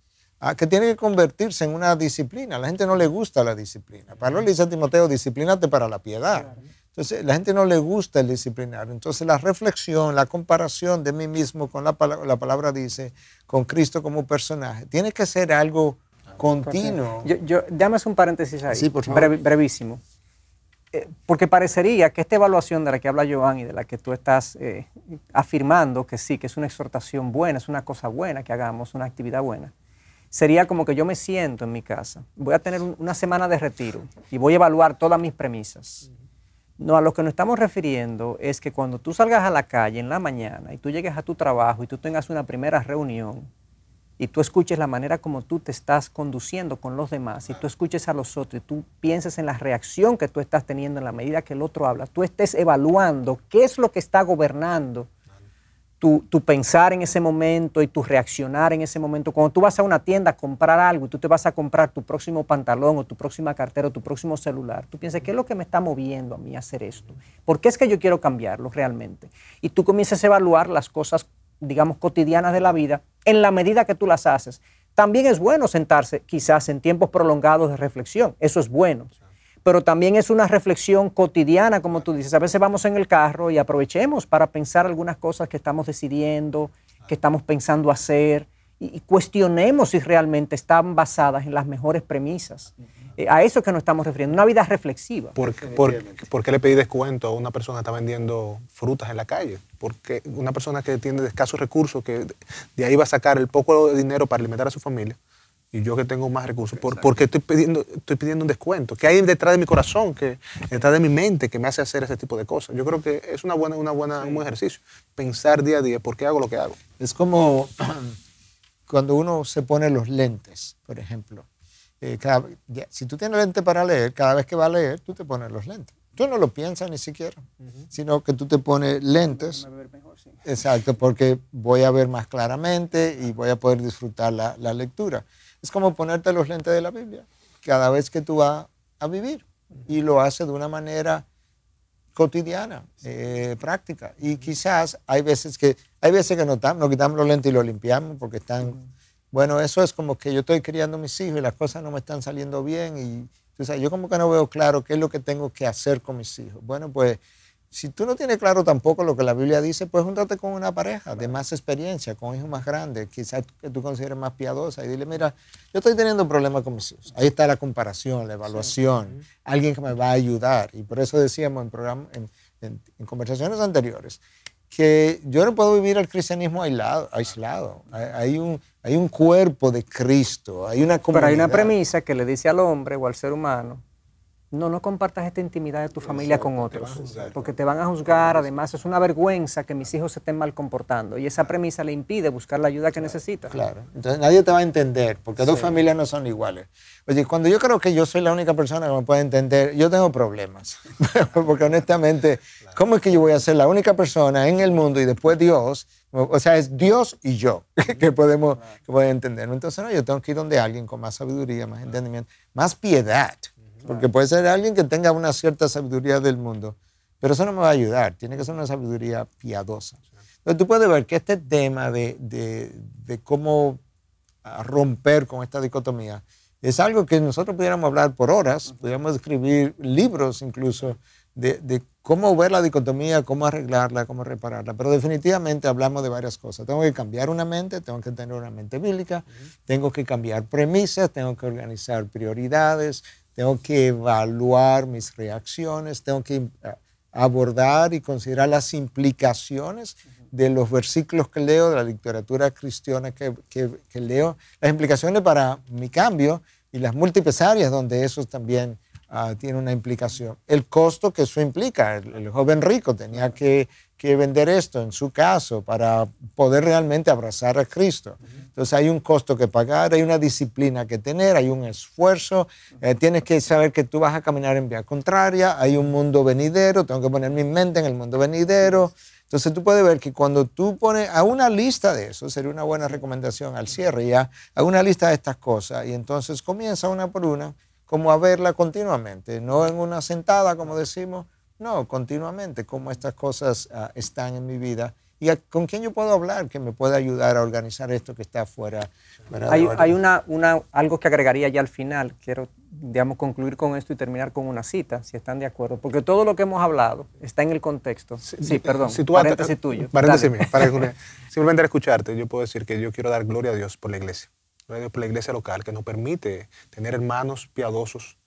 que tiene que convertirse en una disciplina. A la gente no le gusta la disciplina. Pablo le dice a Timoteo, disciplínate para la piedad. Entonces, la gente no le gusta el disciplinar. Entonces, la reflexión, la comparación de mí mismo con la palabra dice, con Cristo como personaje, tiene que ser algo continuo. Dame un paréntesis ahí, sí, por favor. Brevísimo. Porque parecería que esta evaluación de la que habla Joan y de la que tú estás afirmando que sí, que es una exhortación buena, es una cosa buena que hagamos, una actividad buena, sería como que yo me siento en mi casa, voy a tener una semana de retiro y voy a evaluar todas mis premisas. No, a lo que nos estamos refiriendo es que cuando tú salgas a la calle en la mañana y tú llegues a tu trabajo y tú tengas una primera reunión y tú escuches la manera como tú te estás conduciendo con los demás y tú escuches a los otros y tú pienses en la reacción que tú estás teniendo en la medida que el otro habla, tú estés evaluando qué es lo que está gobernando tu pensar en ese momento y tu reaccionar en ese momento. Cuando tú vas a una tienda a comprar algo y tú te vas a comprar tu próximo pantalón o tu próxima cartera o tu próximo celular, tú piensas, ¿qué es lo que me está moviendo a mí a hacer esto? ¿Por qué es que yo quiero cambiarlo realmente? Y tú comienzas a evaluar las cosas, digamos, cotidianas de la vida en la medida que tú las haces. También es bueno sentarse quizás en tiempos prolongados de reflexión, eso es bueno. Pero también es una reflexión cotidiana, como tú dices. A veces vamos en el carro y aprovechemos para pensar algunas cosas que estamos decidiendo, que estamos pensando hacer, y cuestionemos si realmente están basadas en las mejores premisas. A eso es que nos estamos refiriendo, una vida reflexiva. ¿Por qué le pedí descuento a una persona que está vendiendo frutas en la calle? Porque una persona que tiene escasos recursos, que de ahí va a sacar el poco de dinero para alimentar a su familia, y yo que tengo más recursos, ¿por qué estoy pidiendo un descuento? ¿Qué hay detrás de mi corazón, detrás de mi mente que me hace hacer ese tipo de cosas? Yo creo que es un buen ejercicio. Pensar día a día, ¿por qué hago lo que hago? Es como cuando uno se pone los lentes, por ejemplo. Si tú tienes lentes para leer, cada vez que vas a leer, tú te pones los lentes. Tú no lo piensas ni siquiera, sino que tú te pones lentes. Mejor, sí. Exacto, porque voy a ver más claramente y voy a poder disfrutar la lectura. Es como ponerte los lentes de la Biblia cada vez que tú vas a vivir y lo haces de una manera cotidiana, práctica. Y quizás hay veces que nos quitamos los lentes y los limpiamos porque están... Bueno, eso es como que yo estoy criando a mis hijos y las cosas no me están saliendo bien y tú sabes, yo como que no veo claro qué es lo que tengo que hacer con mis hijos. Bueno, pues si tú no tienes claro tampoco lo que la Biblia dice, pues júntate con una pareja de más experiencia, con hijos más grandes, quizás que tú consideres más piadosa y dile, mira, yo estoy teniendo problemas con mis hijos. Ahí está la comparación, la evaluación, alguien que me va a ayudar. Y por eso decíamos en conversaciones anteriores que yo no puedo vivir el cristianismo aislado. Hay un cuerpo de Cristo, hay una comunidad. Pero hay una premisa que le dice al hombre o al ser humano no compartas esta intimidad de tu familia con otros, juzgar. porque te van a juzgar. Además, es una vergüenza que mis hijos se estén mal comportando, y esa premisa le impide buscar la ayuda que necesita. Claro, entonces nadie te va a entender, porque dos familias no son iguales. Oye, cuando yo creo que yo soy la única persona que me puede entender, yo tengo problemas, porque honestamente, ¿cómo es que yo voy a ser la única persona en el mundo y después Dios? O sea, es Dios y yo que podemos entender. Entonces, no, yo tengo que ir donde alguien con más sabiduría, más entendimiento, más piedad. Porque puede ser alguien que tenga una cierta sabiduría del mundo, pero eso no me va a ayudar. Tiene que ser una sabiduría piadosa. Entonces tú puedes ver que este tema de cómo romper con esta dicotomía es algo que nosotros pudiéramos hablar por horas, pudiéramos escribir libros incluso de cómo ver la dicotomía, cómo arreglarla, cómo repararla. Pero definitivamente hablamos de varias cosas. Tengo que cambiar una mente, tengo que tener una mente bíblica, tengo que cambiar premisas, tengo que organizar prioridades, tengo que evaluar mis reacciones, tengo que abordar y considerar las implicaciones de los versículos que leo, de la literatura cristiana que leo, las implicaciones para mi cambio y las múltiples áreas donde eso también tiene una implicación. El costo que eso implica. El joven rico tenía que vender esto en su caso para poder realmente abrazar a Cristo. Entonces hay un costo que pagar, hay una disciplina que tener, hay un esfuerzo, tienes que saber que tú vas a caminar en vía contraria, hay un mundo venidero, tengo que poner mi mente en el mundo venidero. Entonces tú puedes ver que cuando tú pones a una lista de eso, sería una buena recomendación al cierre ya, a una lista de estas cosas y entonces comienza una por una como a verla continuamente, no en una sentada como decimos, no, continuamente, cómo estas cosas están en mi vida y con quién yo puedo hablar que me pueda ayudar a organizar esto que está fuera. Hay algo que agregaría ya al final. Quiero, digamos, concluir con esto y terminar con una cita, si están de acuerdo, porque todo lo que hemos hablado está en el contexto. Sí, perdón, paréntesis tuyo. Paréntesis mío, simplemente al escucharte, yo puedo decir que yo quiero dar gloria a Dios por la iglesia. Gloria a Dios por la iglesia local, que nos permite tener hermanos piadosos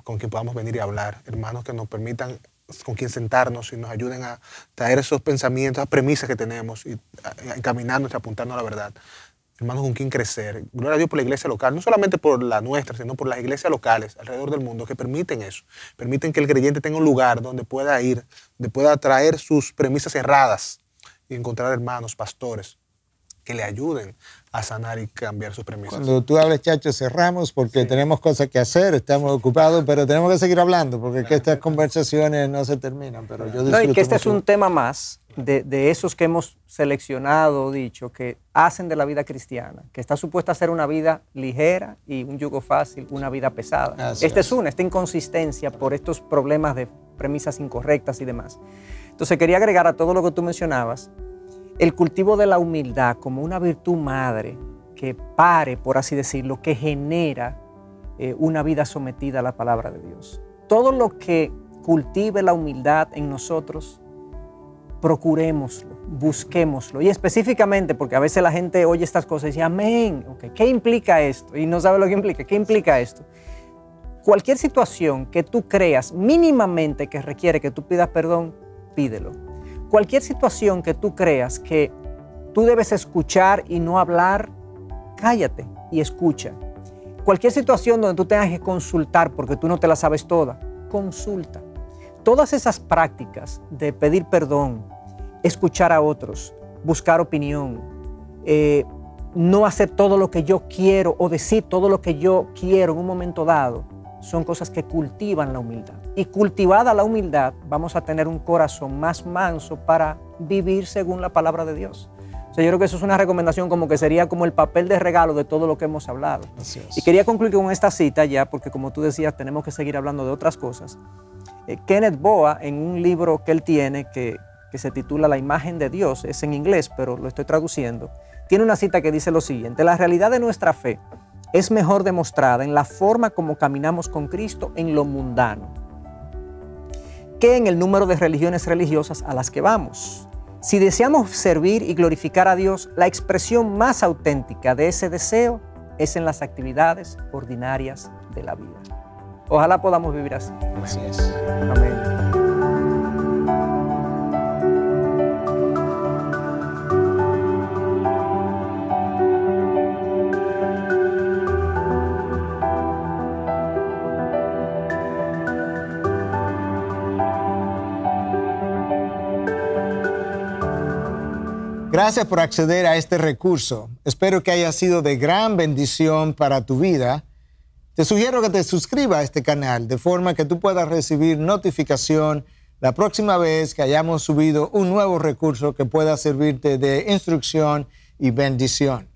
con quien podamos venir y hablar, hermanos que nos permitan con quien sentarnos y nos ayuden a traer esos pensamientos, esas premisas que tenemos y a encaminarnos y apuntarnos a la verdad. Hermanos con quien crecer. Gloria a Dios por la iglesia local, no solamente por la nuestra, sino por las iglesias locales alrededor del mundo que permiten eso. Permiten que el creyente tenga un lugar donde pueda ir, donde pueda traer sus premisas erradas y encontrar hermanos, pastores, que le ayuden a sanar y cambiar sus premisas. Cuando tú hablas, Chacho, cerramos porque tenemos cosas que hacer, estamos ocupados, pero tenemos que seguir hablando porque que estas conversaciones no se terminan. Pero yo no, y que este es un tema más de esos que hemos seleccionado, dicho, que hacen de la vida cristiana, que está supuesta a ser una vida ligera y un yugo fácil, una vida pesada. Esta inconsistencia por estos problemas de premisas incorrectas y demás. Entonces quería agregar a todo lo que tú mencionabas, el cultivo de la humildad como una virtud madre que pare, por así decirlo, que genera una vida sometida a la palabra de Dios. Todo lo que cultive la humildad en nosotros, procurémoslo, busquémoslo. Y específicamente, porque a veces la gente oye estas cosas y dice, amén, okay, ¿qué implica esto? Y no sabe lo que implica. ¿Qué implica esto? Cualquier situación que tú creas mínimamente que requiere que tú pidas perdón, pídelo. Cualquier situación que tú creas que tú debes escuchar y no hablar, cállate y escucha. Cualquier situación donde tú tengas que consultar porque tú no te la sabes toda, consulta. Todas esas prácticas de pedir perdón, escuchar a otros, buscar opinión, no hacer todo lo que yo quiero o decir todo lo que yo quiero en un momento dado, son cosas que cultivan la humildad. Y cultivada la humildad, vamos a tener un corazón más manso para vivir según la palabra de Dios. O sea, yo creo que eso es una recomendación como que sería como el papel de regalo de todo lo que hemos hablado. Así es. Y quería concluir con esta cita ya, porque como tú decías, tenemos que seguir hablando de otras cosas. Kenneth Boa, en un libro que él tiene que se titula La imagen de Dios, es en inglés, pero lo estoy traduciendo, tiene una cita que dice lo siguiente: la realidad de nuestra fe es mejor demostrada en la forma como caminamos con Cristo en lo mundano que en el número de religiones religiosas a las que vamos. Si deseamos servir y glorificar a Dios, la expresión más auténtica de ese deseo es en las actividades ordinarias de la vida. Ojalá podamos vivir así. Así es. Amén. Gracias por acceder a este recurso. Espero que haya sido de gran bendición para tu vida. Te sugiero que te suscribas a este canal de forma que tú puedas recibir notificación la próxima vez que hayamos subido un nuevo recurso que pueda servirte de instrucción y bendición.